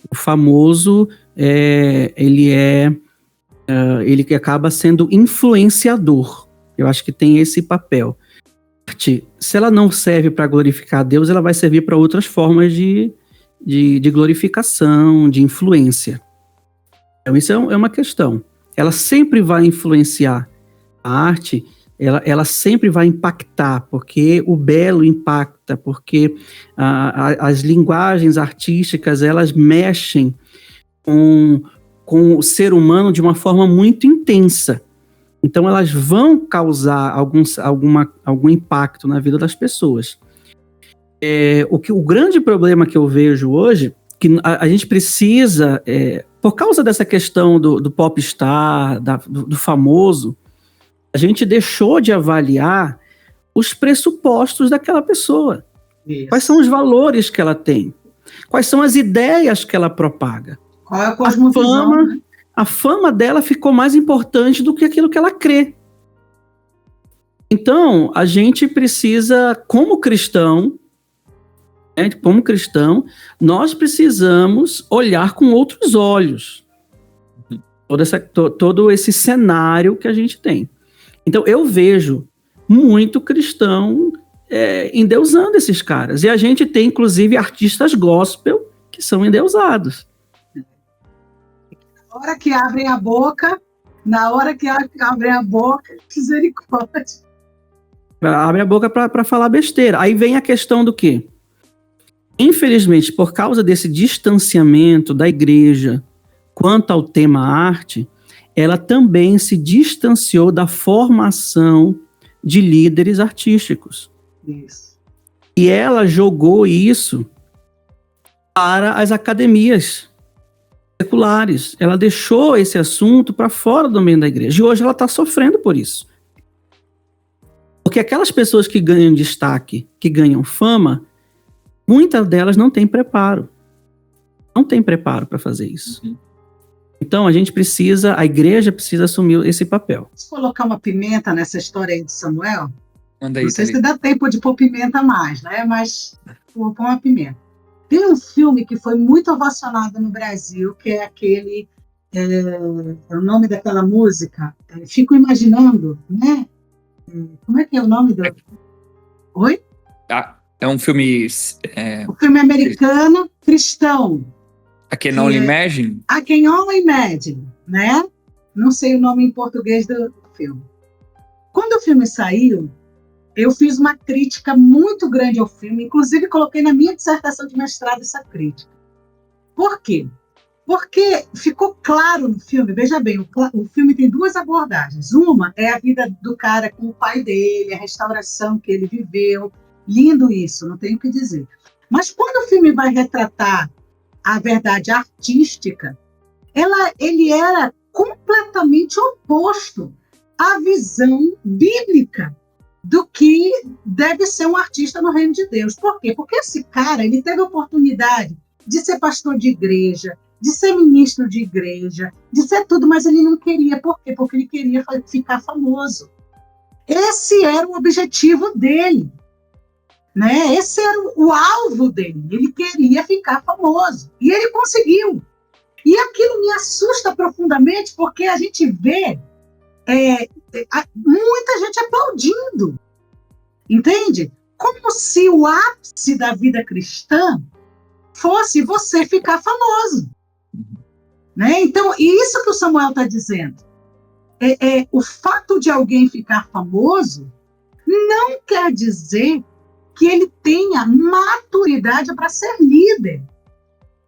O famoso, ele acaba sendo influenciador. Eu acho que tem esse papel. Se ela não serve para glorificar a Deus, ela vai servir para outras formas de glorificação, de influência. Então, isso é uma questão. Ela sempre vai influenciar a arte, ela sempre vai impactar, porque o belo impacta, porque as linguagens artísticas, elas mexem com o ser humano de uma forma muito intensa. Então, elas vão causar algum impacto na vida das pessoas. O grande problema que eu vejo hoje, que a gente precisa, por causa dessa questão do popstar, do famoso, a gente deixou de avaliar os pressupostos daquela pessoa. Isso. Quais são os valores que ela tem? Quais são as ideias que ela propaga? Qual é a cosmovisão, né? A fama dela ficou mais importante do que aquilo que ela crê. Então, a gente precisa, como cristão, nós precisamos olhar com outros olhos todo esse cenário que a gente tem. Então, eu vejo muito cristão endeusando esses caras. E a gente tem, inclusive, artistas gospel que são endeusados. Na hora que abrem a boca, misericórdia. Abre a boca para falar besteira. Aí vem a questão do quê? Infelizmente, por causa desse distanciamento da igreja quanto ao tema arte, ela também se distanciou da formação de líderes artísticos. Isso. E ela jogou isso para as academias seculares. Ela deixou esse assunto para fora do meio da igreja. E hoje ela está sofrendo por isso. Porque aquelas pessoas que ganham destaque, que ganham fama, muitas delas não têm preparo. Não tem preparo para fazer isso. Então a igreja precisa assumir esse papel. Se colocar uma pimenta nessa história aí de Samuel, Manda aí, não sei Thalita. se dá tempo de pôr pimenta mais, né? Mas vou pôr uma pimenta. Tem um filme que foi muito ovacionado no Brasil, que é aquele, o nome daquela música, Fico Imaginando, né? Como é que é o nome do... Oi? É um filme... O filme americano, cristão. I Can Only Imagine? I Can Only Imagine, né? Não sei o nome em português do filme. Quando o filme saiu, eu fiz uma crítica muito grande ao filme, inclusive coloquei na minha dissertação de mestrado essa crítica. Por quê? Porque ficou claro no filme, veja bem, o filme tem duas abordagens. Uma é a vida do cara com o pai dele, a restauração que ele viveu. Lindo isso, não tenho o que dizer. Mas quando o filme vai retratar a verdade artística, ele era completamente oposto à visão bíblica do que deve ser um artista no reino de Deus. Por quê? Porque esse cara, ele teve a oportunidade de ser pastor de igreja, de ser ministro de igreja, de ser tudo, mas ele não queria. Por quê? Porque ele queria ficar famoso. Esse era o objetivo dele, né? Esse era o alvo dele. Ele queria ficar famoso. E ele conseguiu. E aquilo me assusta profundamente, porque a gente vê muita gente aplaudindo, entende? Como se o ápice da vida cristã fosse você ficar famoso, né? Então, isso que o Samuel está dizendo, o fato de alguém ficar famoso não quer dizer que ele tenha maturidade para ser líder.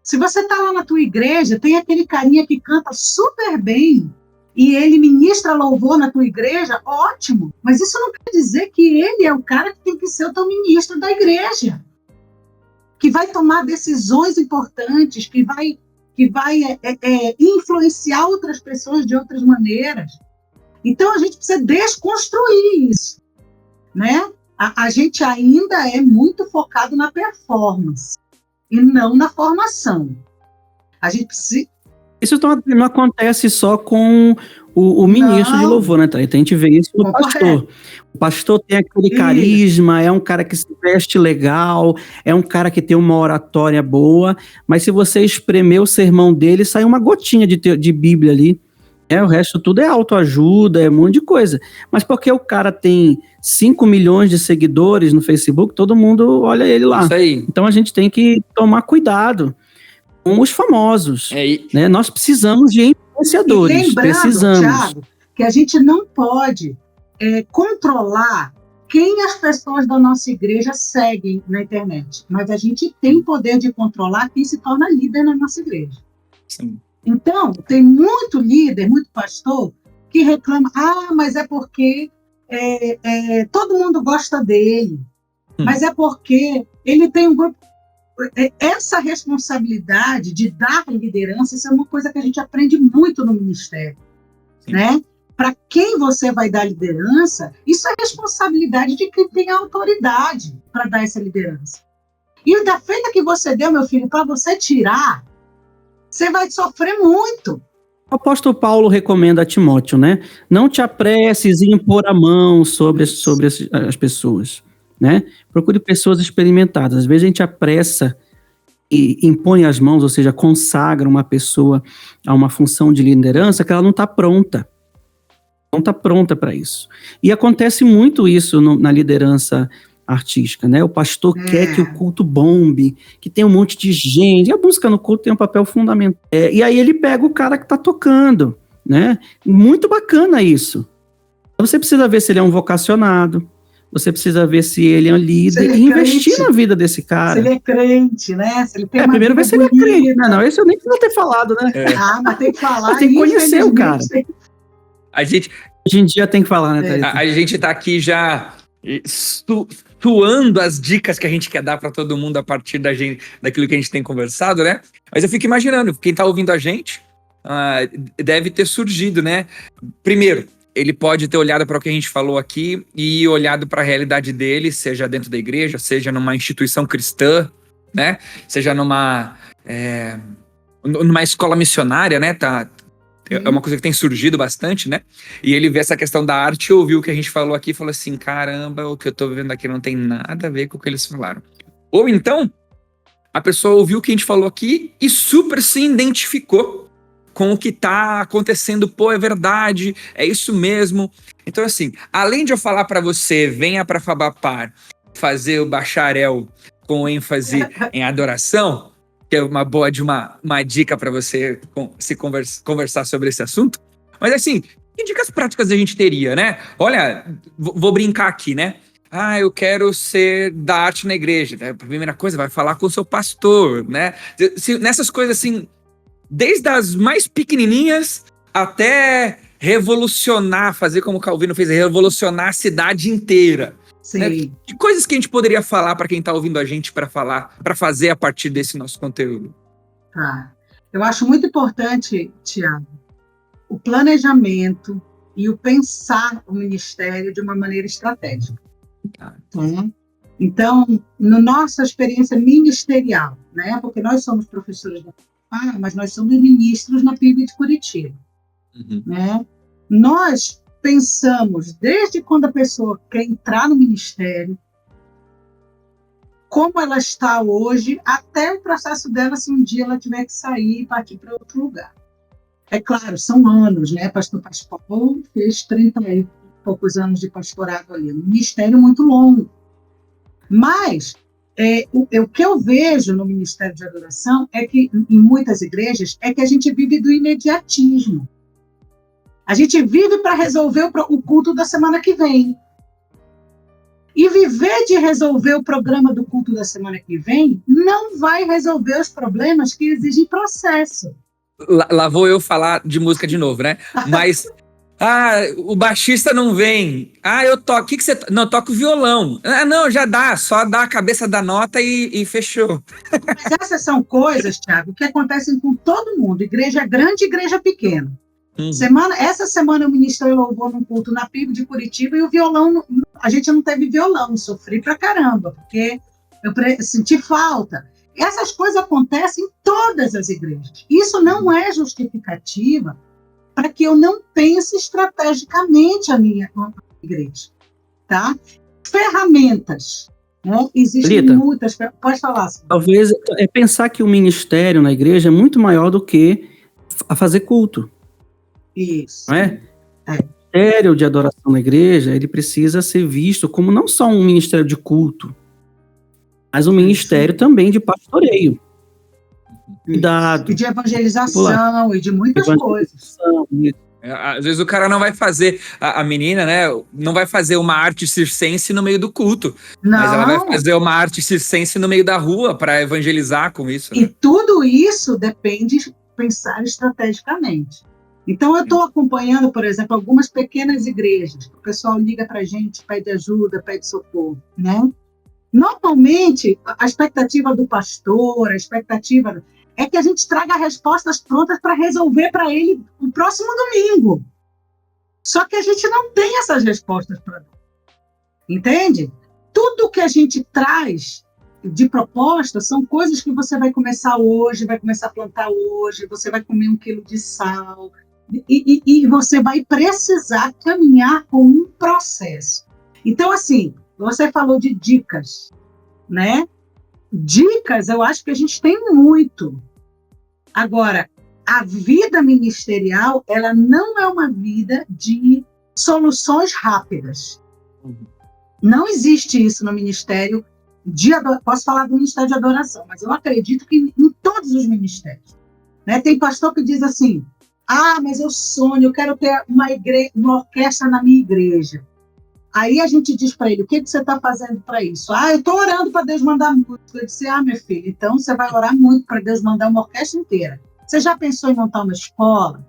Se você está lá na tua igreja, tem aquele carinha que canta super bem, e ele ministra louvor na tua igreja, ótimo. Mas isso não quer dizer que ele é o cara que tem que ser o teu ministro da igreja, que vai tomar decisões importantes, que vai influenciar outras pessoas de outras maneiras. Então, a gente precisa desconstruir isso, né? A gente ainda é muito focado na performance e não na formação. A gente precisa... Isso não acontece só com o ministro de louvor, né, Thalita? A gente vê isso no pastor. O pastor tem aquele carisma, é um cara que se veste legal, é um cara que tem uma oratória boa, mas se você espremer o sermão dele, sai uma gotinha de Bíblia ali. O resto tudo é autoajuda, é um monte de coisa. Mas porque o cara tem 5 milhões de seguidores no Facebook, todo mundo olha ele lá. Isso aí. Então a gente tem que tomar cuidado com os famosos, né? Nós precisamos de influenciadores. E lembrando, Thiago, que a gente não pode controlar quem as pessoas da nossa igreja seguem na internet, mas a gente tem o poder de controlar quem se torna líder na nossa igreja. Sim. Então, tem muito líder, muito pastor, que reclama, mas é porque todo mundo gosta dele, mas é porque ele tem um grupo. Essa responsabilidade de dar liderança, isso é uma coisa que a gente aprende muito no ministério, né? Para quem você vai dar liderança, isso é responsabilidade de quem tem a autoridade para dar essa liderança. E da feita que você deu, meu filho, para você tirar, você vai sofrer muito. O apóstolo Paulo recomenda a Timóteo, né? Não te apresses em impor a mão sobre as pessoas, né? Procure pessoas experimentadas. Às vezes a gente apressa e impõe as mãos, ou seja, consagra uma pessoa a uma função de liderança que ela não está pronta. Não está pronta para isso. E acontece muito isso na liderança artística, né? O pastor quer que o culto bombe, que tem um monte de gente. E a música no culto tem um papel fundamental. E aí ele pega o cara que está tocando, né? Muito bacana isso. Você precisa ver se ele é um vocacionado, você precisa ver se ele é um líder e investir na vida desse cara. Se ele é crente, né? Se ele tem primeiro ver se ele é crente. Não, esse eu nem preciso ter falado, né? Mas tem que falar. Mas tem que conhecer o cara. Hoje em dia tem que falar, né, Thalita? A gente tá aqui já suando as dicas que a gente quer dar para todo mundo a partir daquilo que a gente tem conversado, né? Mas eu fico imaginando, quem tá ouvindo a gente deve ter surgido, né? Primeiro, ele pode ter olhado para o que a gente falou aqui e olhado para a realidade dele, seja dentro da igreja, seja numa instituição cristã, né? Seja numa escola missionária, né? É uma coisa que tem surgido bastante, né? E ele vê essa questão da arte, ouviu o que a gente falou aqui e falou assim, caramba, o que eu tô vivendo aqui não tem nada a ver com o que eles falaram. Ou então, a pessoa ouviu o que a gente falou aqui e super se identificou com o que tá acontecendo. Pô, é verdade, é isso mesmo. Então, assim, além de eu falar para você, venha para Fabapar fazer o bacharel com ênfase em adoração, que é uma boa de uma dica para você se conversar sobre esse assunto. Mas assim, que dicas práticas a gente teria, né? Olha, vou brincar aqui, né? Eu quero ser da arte na igreja. A primeira coisa, vai falar com o seu pastor, né? Nessas coisas assim, desde as mais pequenininhas até revolucionar, fazer como o Calvino fez, revolucionar a cidade inteira. Sim. Né? Que coisas que a gente poderia falar para quem está ouvindo a gente para fazer a partir desse nosso conteúdo? Tá. Eu acho muito importante, Tiago, o planejamento e o pensar o ministério de uma maneira estratégica. Tá? Então, na nossa experiência ministerial, né? Porque nós somos professores da mas nós somos ministros na PIB de Curitiba. Uhum. Né? Nós pensamos, desde quando a pessoa quer entrar no ministério, como ela está hoje, até o processo dela, se um dia ela tiver que sair e partir para outro lugar. É claro, são anos, né? Pastor Paulo fez 30 e poucos anos de pastorado ali, um ministério muito longo. Mas o que eu vejo no Ministério de Adoração é que, em muitas igrejas, é que a gente vive do imediatismo. A gente vive para resolver o culto da semana que vem. E viver de resolver o programa do culto da semana que vem não vai resolver os problemas que exigem processo. Lá vou eu falar de música de novo, né? Mas, o baixista não vem. Eu toco. O que você toca? Não, eu toco violão. Não, já dá. Só dá a cabeça da nota e fechou. Mas essas são coisas, Thiago, que acontecem com todo mundo. Igreja grande e igreja pequena. Essa semana eu ministrei louvor num culto na PIB de Curitiba e o violão, a gente não teve violão, sofri pra caramba, porque eu senti falta. Essas coisas acontecem em todas as igrejas. Isso não é justificativa para que eu não pense estrategicamente a minha igreja. Tá? Ferramentas. Né? Existem Rita, muitas. Pode falar. Assim. Talvez pensar que o ministério na igreja é muito maior do que a fazer culto. Isso. Não é? O ministério de adoração na igreja, ele precisa ser visto como não só um ministério de culto, mas um ministério também de pastoreio. Cuidado. E de evangelização, e de muitas coisas. Às vezes o cara não vai fazer, a menina, né, não vai fazer uma arte circense no meio do culto, mas ela vai fazer uma arte circense no meio da rua para evangelizar com isso. Né? E tudo isso depende de pensar estrategicamente. Então, eu estou acompanhando, por exemplo, algumas pequenas igrejas. O pessoal liga para a gente, pede ajuda, pede socorro. Né? Normalmente, a expectativa do pastor, a expectativa é que a gente traga respostas prontas para resolver para ele no próximo domingo. Só que a gente não tem essas respostas para dar. Entende? Tudo que a gente traz de proposta são coisas que você vai começar hoje, vai começar a plantar hoje, você vai comer 1 quilo de sal, e você vai precisar caminhar com um processo. Então, assim, você falou de dicas, né? Dicas, eu acho que a gente tem muito. Agora, a vida ministerial, ela não é uma vida de soluções rápidas. Não existe isso no ministério de adoração. Posso falar do ministério de adoração, mas eu acredito que em todos os ministérios. Né? Tem pastor que diz assim, mas eu sonho, eu quero ter uma orquestra na minha igreja. Aí a gente diz para ele, o que você está fazendo para isso? Eu estou orando para Deus mandar música. Eu disse, minha filha, então você vai orar muito para Deus mandar uma orquestra inteira. Você já pensou em montar uma escola?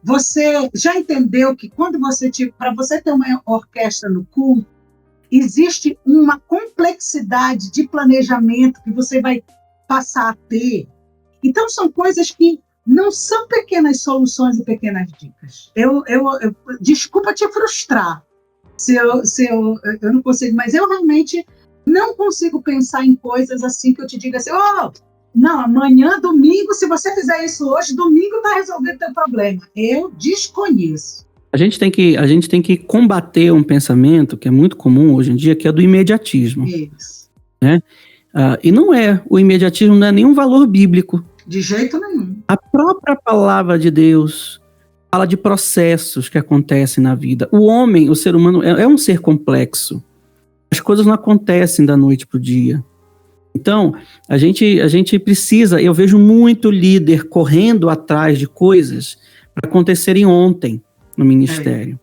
Você já entendeu que para você ter uma orquestra no culto, existe uma complexidade de planejamento que você vai passar a ter? Então, são coisas que não são pequenas soluções e pequenas dicas. Desculpa te frustrar se eu não consigo, mas eu realmente não consigo pensar em coisas assim que eu te diga assim, não, amanhã, domingo, se você fizer isso hoje, domingo está resolvido o teu problema. Eu desconheço. A gente tem que combater um pensamento que é muito comum hoje em dia, que é do imediatismo. Isso. Né? E o imediatismo não é nenhum valor bíblico. De jeito nenhum. A própria palavra de Deus fala de processos que acontecem na vida. O homem, o ser humano, é um ser complexo. As coisas não acontecem da noite para o dia. Então, a gente precisa, eu vejo muito líder correndo atrás de coisas para acontecerem ontem no ministério.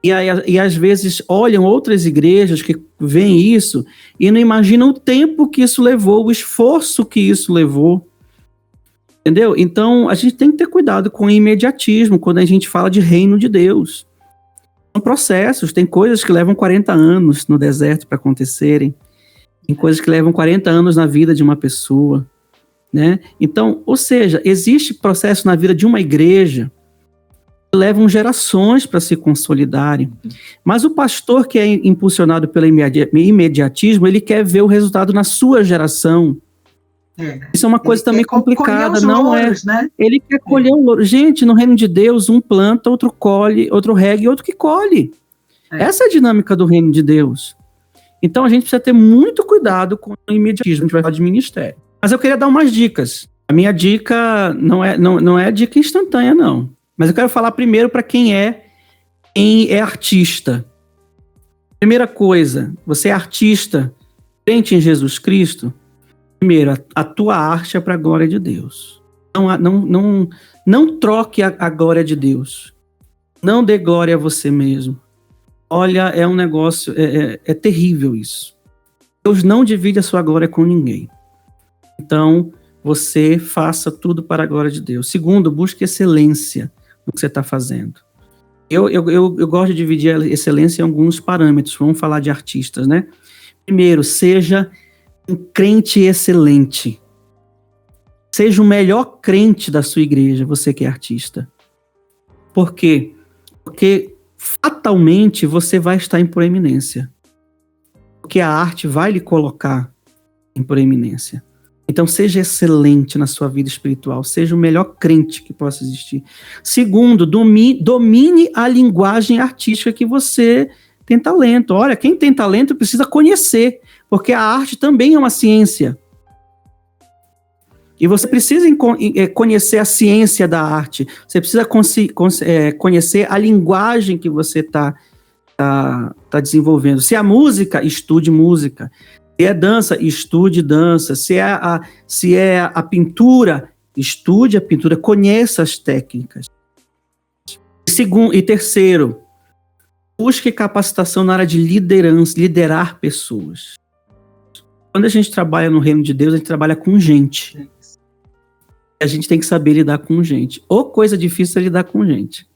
E às vezes olham outras igrejas que veem isso e não imaginam o tempo que isso levou, o esforço que isso levou. Entendeu? Então, a gente tem que ter cuidado com o imediatismo quando a gente fala de reino de Deus. São processos, tem coisas que levam 40 anos no deserto para acontecerem, tem coisas que levam 40 anos na vida de uma pessoa, né? Então, ou seja, existe processo na vida de uma igreja que levam gerações para se consolidarem, mas o pastor que é impulsionado pelo imediatismo, ele quer ver o resultado na sua geração. Isso é uma coisa também complicada, não louros, né? Ele quer colher um louro. Gente, no reino de Deus, um planta, outro colhe, outro rega e outro que colhe. Essa é a dinâmica do reino de Deus. Então a gente precisa ter muito cuidado com o imediatismo. A gente vai falar de ministério. Mas eu queria dar umas dicas. A minha dica não é dica instantânea, não. Mas eu quero falar primeiro para quem é artista. Primeira coisa, você é artista, crente em Jesus Cristo. Primeiro, a tua arte é para a glória de Deus. Não troque a glória de Deus. Não dê glória a você mesmo. Olha, é um negócio, é terrível isso. Deus não divide a sua glória com ninguém. Então, você faça tudo para a glória de Deus. Segundo, busque excelência no que você está fazendo. Eu gosto de dividir a excelência em alguns parâmetros. Vamos falar de artistas, né? Primeiro, seja um crente excelente. Seja o melhor crente da sua igreja, você que é artista. Por quê? Porque fatalmente você vai estar em proeminência. Porque a arte vai lhe colocar em proeminência. Então seja excelente na sua vida espiritual. Seja o melhor crente que possa existir. Segundo, domine a linguagem artística que você tem talento. Olha, quem tem talento precisa conhecer. Porque a arte também é uma ciência. E você precisa conhecer a ciência da arte. Você precisa conhecer a linguagem que você está desenvolvendo. Se é música, estude música. Se é dança, estude dança. Se é a pintura, estude a pintura. Conheça as técnicas. E terceiro, busque capacitação na área de liderança, liderar pessoas. Quando a gente trabalha no reino de Deus, a gente trabalha com gente. A gente tem que saber lidar com gente. Ou coisa difícil é lidar com gente.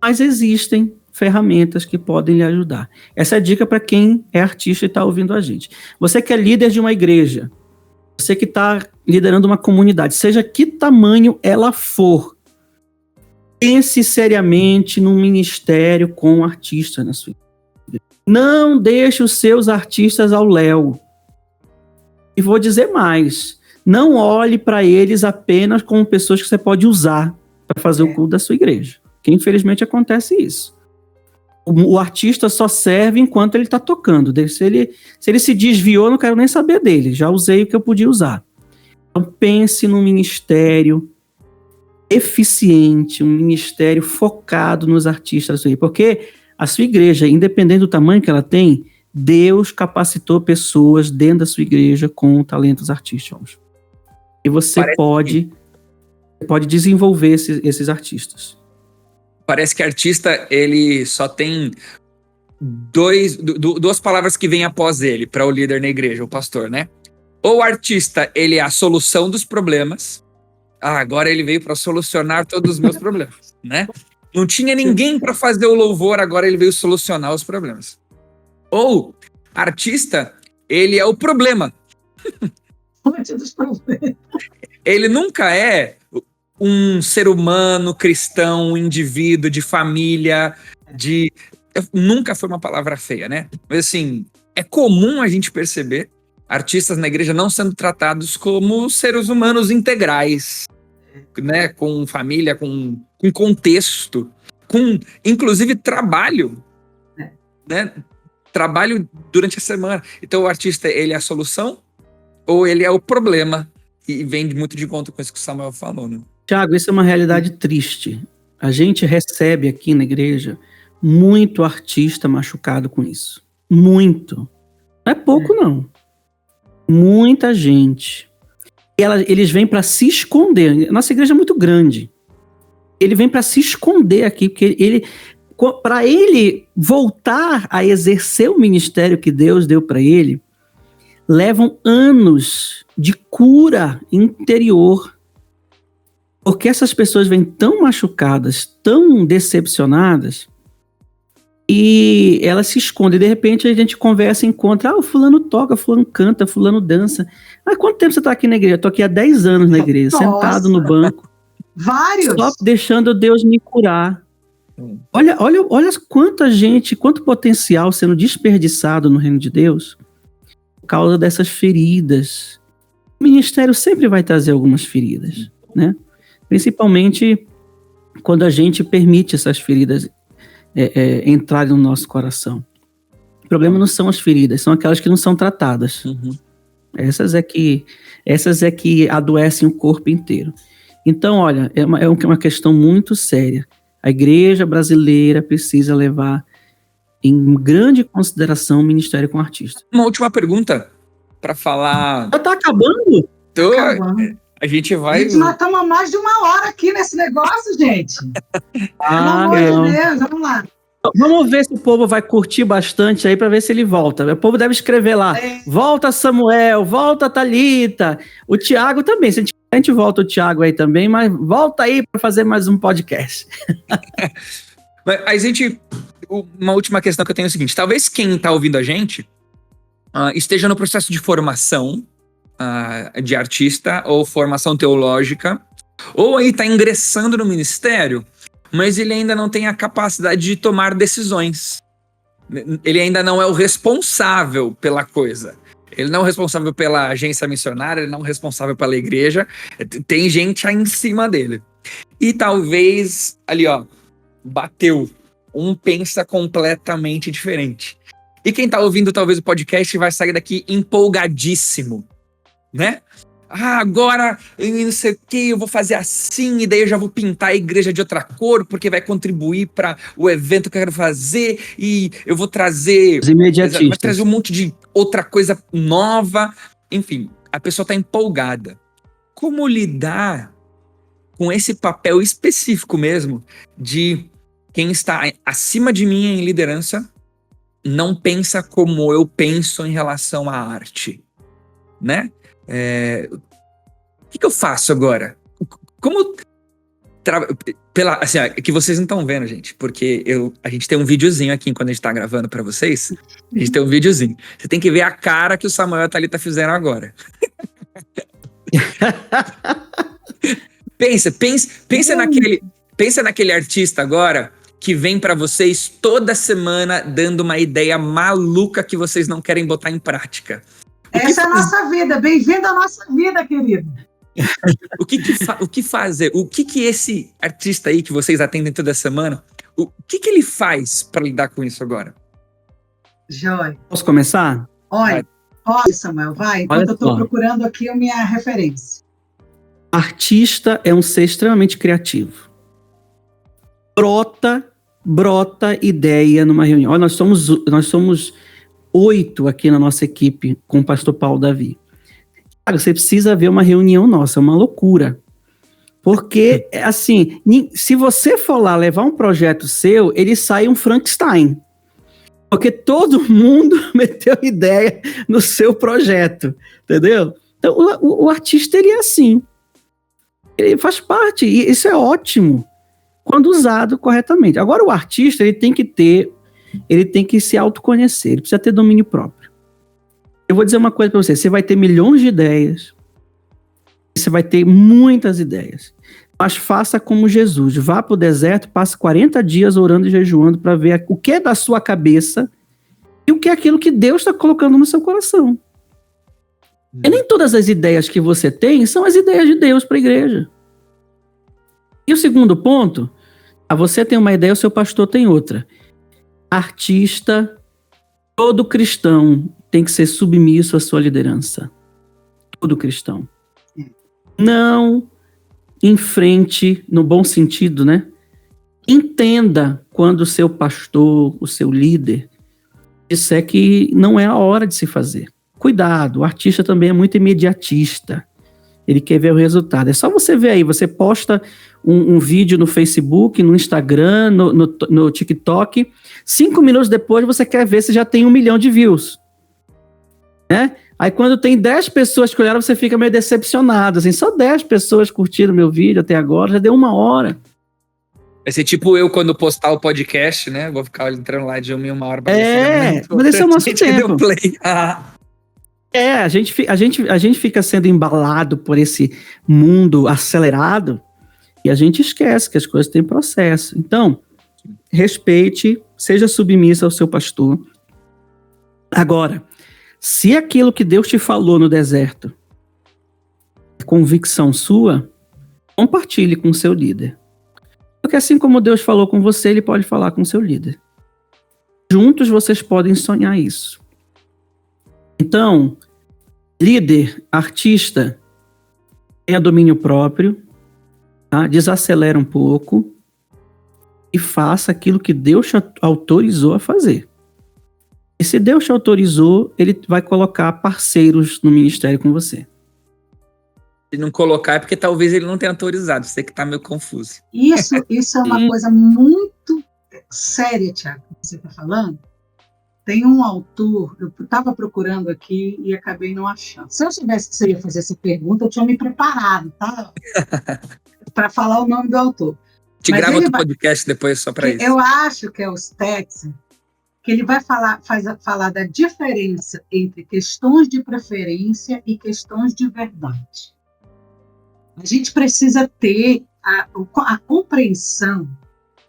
Mas existem ferramentas que podem lhe ajudar. Essa é a dica para quem é artista e está ouvindo a gente. Você que é líder de uma igreja, você que está liderando uma comunidade, seja que tamanho ela for, pense seriamente num ministério com artistas na sua igreja. Não deixe os seus artistas ao léu. E vou dizer mais, não olhe para eles apenas como pessoas que você pode usar para fazer o culto da sua igreja. Porque infelizmente acontece isso. O artista só serve enquanto ele está tocando. Se ele se desviou, não quero nem saber dele. Já usei o que eu podia usar. Então pense num ministério eficiente, um ministério focado nos artistas da sua igreja. Porque a sua igreja, independente do tamanho que ela tem, Deus capacitou pessoas dentro da sua igreja com talentos artísticos. E você pode desenvolver esses artistas. Parece que artista, ele só tem duas palavras que vêm após ele, para o líder na igreja, o pastor, né? Ou o artista, ele é a solução dos problemas. Agora ele veio para solucionar todos os meus problemas, né? Não tinha ninguém para fazer o louvor, agora ele veio solucionar os problemas. Ou artista, ele é o problema. Ele nunca é um ser humano cristão, um indivíduo de família, nunca foi uma palavra feia, né? Mas assim, é comum a gente perceber artistas na igreja não sendo tratados como seres humanos integrais, né? Com família, com contexto, com inclusive trabalho, né? Trabalho durante a semana. Então o artista, ele é a solução ou ele é o problema? E vem muito de conta com isso que o Samuel falou, né? Tiago, isso é uma realidade triste. A gente recebe aqui na igreja muito artista machucado com isso. Muito. Não é pouco, não. Muita gente. Eles vêm para se esconder. Nossa igreja é muito grande. Ele vem para se esconder aqui, porque para ele voltar a exercer o ministério que Deus deu para ele, levam anos de cura interior. Porque essas pessoas vêm tão machucadas, tão decepcionadas, e elas se escondem. De repente a gente conversa e encontra, o fulano toca, fulano canta, fulano dança. Há quanto tempo você está aqui na igreja? Eu estou aqui há 10 anos na igreja, sentado no banco. Vários! Só deixando Deus me curar. Olha quanta gente, quanto potencial sendo desperdiçado no reino de Deus por causa dessas feridas. O ministério sempre vai trazer algumas feridas, né? Principalmente quando a gente permite essas feridas entrarem no nosso coração. O problema não são as feridas, são aquelas que não são tratadas. Essas é que adoecem o corpo inteiro. Então, olha, é uma questão muito séria. A igreja brasileira precisa levar em grande consideração o ministério com artista. Uma última pergunta para falar. Já tá acabando? A gente vai. Gente, nós estamos há mais de 1 hora aqui nesse negócio, gente. Pelo amor de Deus, vamos lá. Vamos ver se o povo vai curtir bastante aí para ver se ele volta. O povo deve escrever lá. Volta Samuel, volta Thalita. O Tiago também. Se a gente volta o Tiago aí também, mas volta aí para fazer mais um podcast. Mas uma última questão que eu tenho é o seguinte: talvez quem está ouvindo a gente esteja no processo de formação de artista ou formação teológica, ou aí está ingressando no ministério, mas ele ainda não tem a capacidade de tomar decisões. Ele ainda não é o responsável pela coisa. Ele não é o responsável pela agência missionária, ele não é o responsável pela igreja. Tem gente aí em cima dele. E talvez, ali bateu. Um pensa completamente diferente. E quem tá ouvindo talvez o podcast vai sair daqui empolgadíssimo, né? Agora, eu não sei o que, eu vou fazer assim, e daí eu já vou pintar a igreja de outra cor, porque vai contribuir para o evento que eu quero fazer, e eu vou trazer... Os imediatistas. Vai trazer um monte de outra coisa nova. Enfim, a pessoa tá empolgada. Como lidar com esse papel específico mesmo de quem está acima de mim em liderança não pensa como eu penso em relação à arte, né? O que eu faço agora? Como... que vocês não estão vendo, gente, porque a gente tem um videozinho aqui quando a gente tá gravando pra vocês. A gente tem um videozinho. Você tem que ver a cara que o Samuel e a Thalita fizeram agora. Pensa naquele artista agora que vem pra vocês toda semana dando uma ideia maluca que vocês não querem botar em prática. Essa é a nossa vida. Bem-vindo à nossa vida, querido. O que fazer? O que esse artista aí que vocês atendem toda semana, o que ele faz para lidar com isso agora? Joia. Posso começar? Olha, Samuel, vai. Enquanto eu estou procurando aqui a minha referência. Artista é um ser extremamente criativo. Brota ideia numa reunião. Olha, nós somos 8 aqui na nossa equipe com o pastor Paulo Davi. Cara, você precisa ver uma reunião nossa, é uma loucura. Porque, assim, se você for lá levar um projeto seu, ele sai um Frankenstein. Porque todo mundo meteu ideia no seu projeto, entendeu? Então, o artista, ele é assim. Ele faz parte, e isso é ótimo, quando usado corretamente. Agora, o artista, ele tem que se autoconhecer, ele precisa ter domínio próprio. Eu vou dizer uma coisa para você vai ter milhões de ideias, você vai ter muitas ideias. Mas faça como Jesus. Vá para o deserto, passe 40 dias orando e jejuando para ver o que é da sua cabeça e o que é aquilo que Deus está colocando no seu coração. E nem todas as ideias que você tem são as ideias de Deus para a igreja. E o segundo ponto, você tem uma ideia, o seu pastor tem outra. Artista, todo cristão tem que ser submisso à sua liderança. Todo cristão. Não enfrente, no bom sentido, né? Entenda quando o seu pastor, o seu líder, disser que não é a hora de se fazer. Cuidado, o artista também é muito imediatista. Ele quer ver o resultado. É só você ver aí, você posta um vídeo no Facebook, no Instagram, no TikTok, 5 minutos depois você quer ver se já tem 1 milhão de views. Né? Aí quando tem 10 pessoas que olharam, você fica meio decepcionado. Assim, só 10 pessoas curtiram meu vídeo até agora, já deu 1 hora. Vai ser tipo eu quando postar o podcast, né? Vou ficar entrando lá de 1 em 1 hora. Mas esse é o nosso tempo. Play. A gente fica sendo embalado por esse mundo acelerado e a gente esquece que as coisas têm processo. Então, respeite, seja submissa ao seu pastor. Agora, se aquilo que Deus te falou no deserto é convicção sua, compartilhe com o seu líder. Porque assim como Deus falou com você, Ele pode falar com o seu líder. Juntos vocês podem sonhar isso. Então, líder, artista, tenha domínio próprio, tá? Desacelera um pouco e faça aquilo que Deus te autorizou a fazer. E se Deus te autorizou, Ele vai colocar parceiros no ministério com você. Se não colocar é porque talvez ele não tenha autorizado, você que tá meio confuso. Isso é uma coisa muito séria, Tiago, que você está falando. Tem um autor, eu estava procurando aqui e acabei não achando. Se eu soubesse que você ia fazer essa pergunta, eu tinha me preparado, tá? Para falar o nome do autor. Te grava outro podcast depois só para isso. Eu acho que é o Stetson, que ele vai falar da diferença entre questões de preferência e questões de verdade. A gente precisa ter a compreensão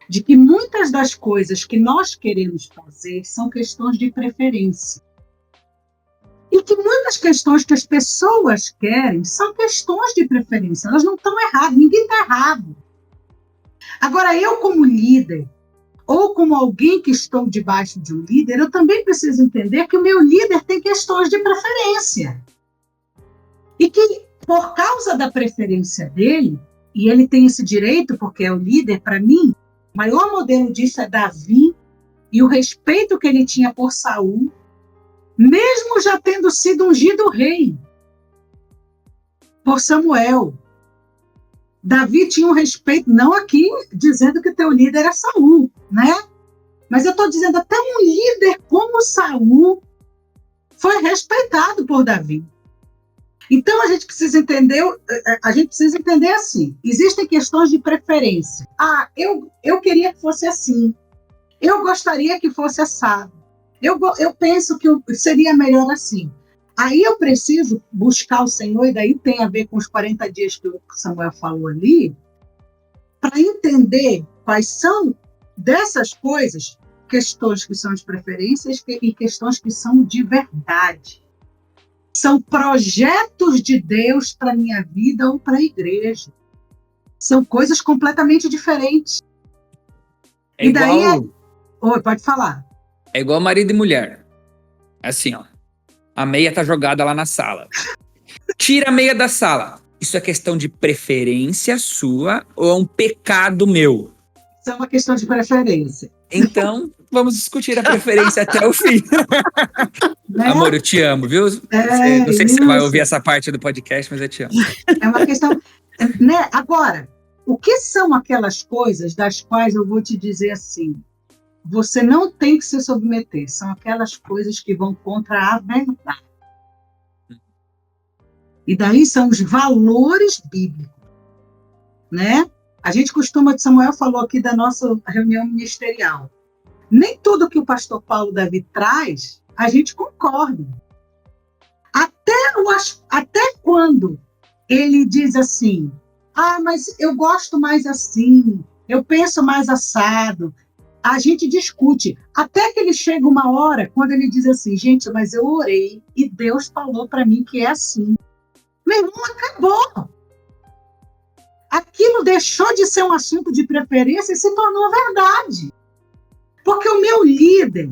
de que muitas das coisas que nós queremos fazer são questões de preferência. E que muitas questões que as pessoas querem são questões de preferência. Elas não estão erradas, ninguém está errado. Agora, eu como líder, ou como alguém que estou debaixo de um líder, eu também preciso entender que o meu líder tem questões de preferência. E que, por causa da preferência dele, e ele tem esse direito, porque é o líder, para mim, o maior modelo disso é Davi, e o respeito que ele tinha por Saul, mesmo já tendo sido ungido rei por Samuel. Davi tinha um respeito, não aqui dizendo que teu líder é Saul, né? Mas eu estou dizendo, até um líder como Saul foi respeitado por Davi. Então a gente precisa entender assim, existem questões de preferência. Eu queria que fosse assim, eu gostaria que fosse assado, eu penso que seria melhor assim. Aí eu preciso buscar o Senhor, e daí tem a ver com os 40 dias que o Samuel falou ali, para entender quais são dessas coisas, questões que são de preferências e questões que são de verdade. São projetos de Deus para a minha vida ou para a igreja. São coisas completamente diferentes. É igual... Oi, pode falar. É igual marido e mulher. Assim, ó. A meia tá jogada lá na sala. Tira a meia da sala. Isso é questão de preferência sua ou é um pecado meu? Isso é uma questão de preferência. Então, vamos discutir a preferência até o fim. Né? Amor, eu te amo, viu? Não sei se você vai ouvir essa parte do podcast, mas eu te amo. É uma questão... né? Agora, o que são aquelas coisas das quais eu vou te dizer assim, você não tem que se submeter, são aquelas coisas que vão contra a verdade. E daí são os valores bíblicos, né? A gente costuma, Samuel falou aqui da nossa reunião ministerial. Nem tudo que o pastor Paulo Davi traz, a gente concorda. Até quando ele diz assim, mas eu gosto mais assim, eu penso mais assado. A gente discute, até que ele chega uma hora, quando ele diz assim, gente, mas eu orei e Deus falou para mim que é assim. Meu irmão, acabou. Aquilo deixou de ser um assunto de preferência e se tornou verdade. Porque o meu líder,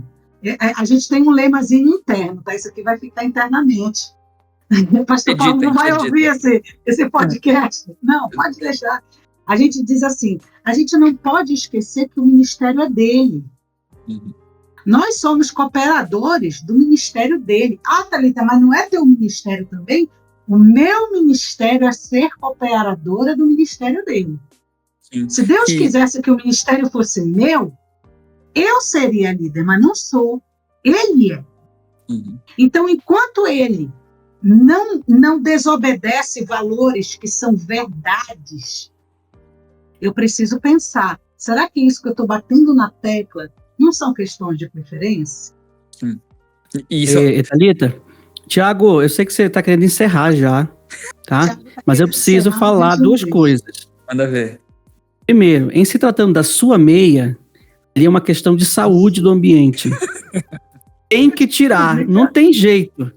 a gente tem um lemazinho interno, tá? Isso aqui vai ficar internamente. O pastor Paulo não vai ouvir esse podcast. Não, pode deixar. A gente diz assim, a gente não pode esquecer que o ministério é dele. Uhum. Nós somos cooperadores do ministério dele. Thalita, mas não é teu ministério também? O meu ministério é ser cooperadora do ministério dele. Sim. Se Deus quisesse que o ministério fosse meu, eu seria líder, mas não sou. Ele é. Uhum. Então, enquanto ele não desobedece valores que são verdades, eu preciso pensar, será que isso que eu estou batendo na tecla não são questões de preferência? Isso. Thalita, Tiago, eu sei que você está querendo encerrar já, tá? Mas eu preciso falar duas coisas. Manda ver. Primeiro, em se tratando da sua meia, ali é uma questão de saúde do ambiente. Tem que tirar, não tem jeito.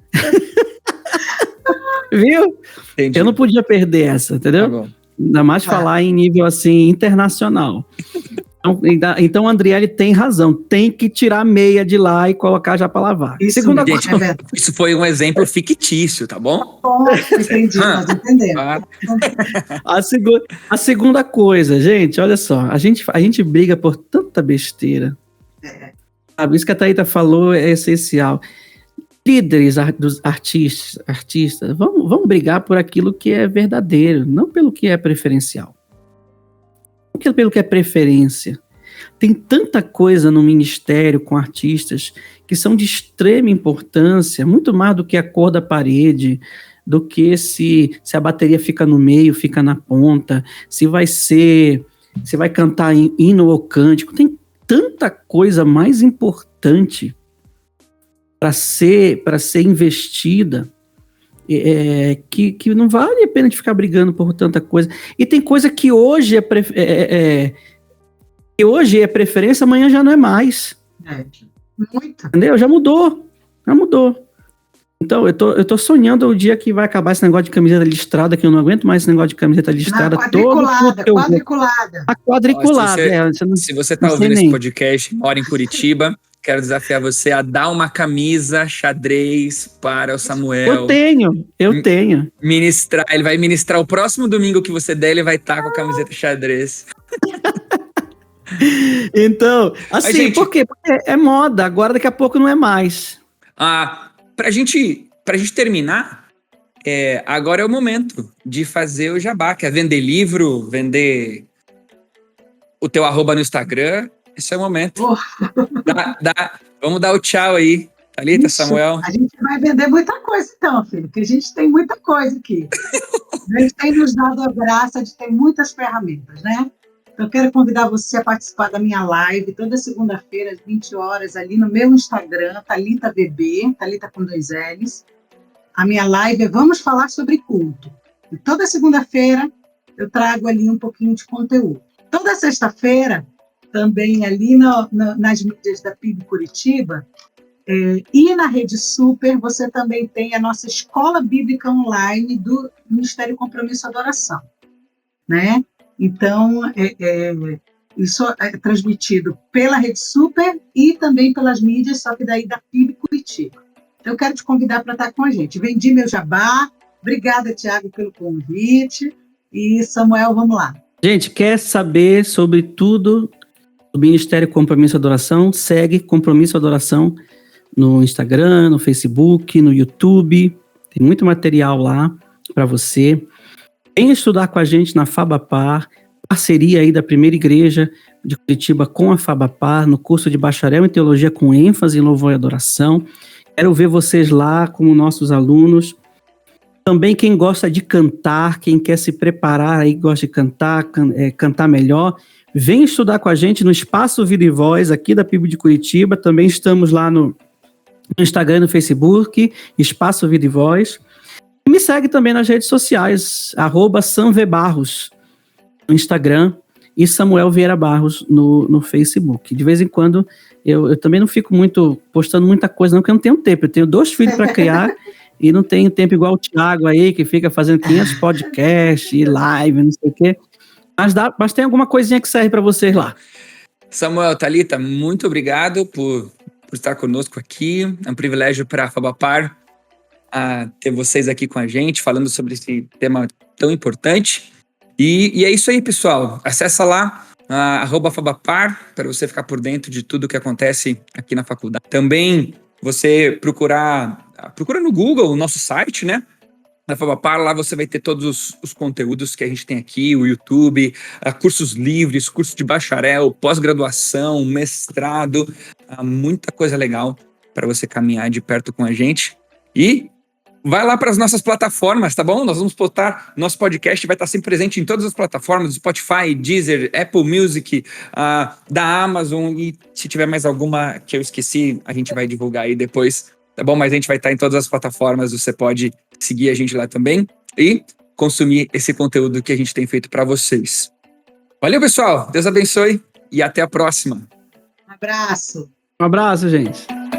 Viu? Entendi. Eu não podia perder essa, entendeu? Tá bom. Ainda mais falar em nível assim internacional. Então, Andriele tem razão. Tem que tirar a meia de lá e colocar já para lavar. Segunda gente, isso foi um exemplo fictício, tá bom? Entendi, nós entendemos. A segunda coisa, gente, olha só. A gente briga por tanta besteira. Sabe, isso que a Thalita falou é essencial. Líderes dos artistas, vamos brigar por aquilo que é verdadeiro, não pelo que é preferencial. Não pelo que é preferência. Tem tanta coisa no ministério com artistas que são de extrema importância, muito mais do que a cor da parede, do que se a bateria fica no meio, fica na ponta, se vai cantar hino ou cântico. Tem tanta coisa mais importante para ser investida, que não vale a pena de ficar brigando por tanta coisa. E tem coisa que hoje é preferência, amanhã já não é mais. Muito. Entendeu? Já mudou. Então, eu tô sonhando o dia que vai acabar esse negócio de camiseta listrada, que eu não aguento mais esse negócio de camiseta listrada. Quadriculada. A quadriculada. Se você tá ouvindo esse podcast, mora em Curitiba, quero desafiar você a dar uma camisa xadrez para o Samuel. Eu tenho. Ministrar. Ele vai ministrar o próximo domingo que você der, ele vai estar com a camiseta xadrez. Então, assim, por quê? Porque é moda, agora daqui a pouco não é mais. Pra gente terminar, agora é o momento de fazer o jabá, que é vender livro, vender o teu @ no Instagram. Esse é o momento. Vamos dar o tchau aí. Thalita, Samuel. A gente vai vender muita coisa então, filho, porque a gente tem muita coisa aqui. A gente tem nos dado a graça de ter muitas ferramentas, né? Então, eu quero convidar você a participar da minha live toda segunda-feira, às 20 horas, ali no meu Instagram, Thalita VB, Thalita com 2 L's. A minha live é Vamos Falar sobre Culto. E toda segunda-feira eu trago ali um pouquinho de conteúdo. Toda sexta-feira, também ali nas mídias da PIB Curitiba, e na Rede Super, você também tem a nossa Escola Bíblica Online do Ministério Compromisso e Adoração, né? Então, isso é transmitido pela Rede Super e também pelas mídias, só que daí da PIB Curitiba. Então, eu quero te convidar para estar com a gente. Vendi meu jabá. Obrigada, Tiago, pelo convite. E, Samuel, vamos lá. Gente, quer saber sobre tudo do Ministério Compromisso e Adoração? Segue Compromisso e Adoração no Instagram, no Facebook, no YouTube. Tem muito material lá para você. Venha estudar com a gente na Fabapar, parceria aí da primeira igreja de Curitiba com a Fabapar, no curso de Bacharel em Teologia com ênfase em Louvor e Adoração. Quero ver vocês lá como nossos alunos. Também quem gosta de cantar, quem quer se preparar aí, gosta de cantar melhor, vem estudar com a gente no Espaço Vida e Voz, aqui da PIB de Curitiba. Também estamos lá no Instagram e no Facebook, Espaço Vida e Voz. E me segue também nas redes sociais, @samvebarros. no Instagram e Samuel Vieira Barros no Facebook. De vez em quando, eu também não fico postando muita coisa, não, porque eu não tenho tempo. Eu tenho 2 filhos para criar e não tenho tempo igual o Thiago aí, que fica fazendo 500 podcasts e live, não sei o quê. Mas tem alguma coisinha que serve para vocês lá. Samuel, Thalita, muito obrigado por estar conosco aqui. É um privilégio para a Fabapar ter vocês aqui com a gente, falando sobre esse tema tão importante. E é isso aí, pessoal. Acessa lá, @Fabapar, para você ficar por dentro de tudo que acontece aqui na faculdade. Também você procura no Google o nosso site, né? Na Fabapar, lá você vai ter todos os conteúdos que a gente tem aqui, o YouTube, cursos livres, curso de bacharel, pós-graduação, mestrado, muita coisa legal para você caminhar de perto com a gente. E vai lá para as nossas plataformas, tá bom? Nós vamos postar, nosso podcast vai estar sempre presente em todas as plataformas, Spotify, Deezer, Apple Music, da Amazon, e se tiver mais alguma que eu esqueci, a gente vai divulgar aí depois, tá bom? Mas a gente vai estar em todas as plataformas, você pode seguir a gente lá também e consumir esse conteúdo que a gente tem feito para vocês. Valeu, pessoal! Deus abençoe e até a próxima! Um abraço! Um abraço, gente!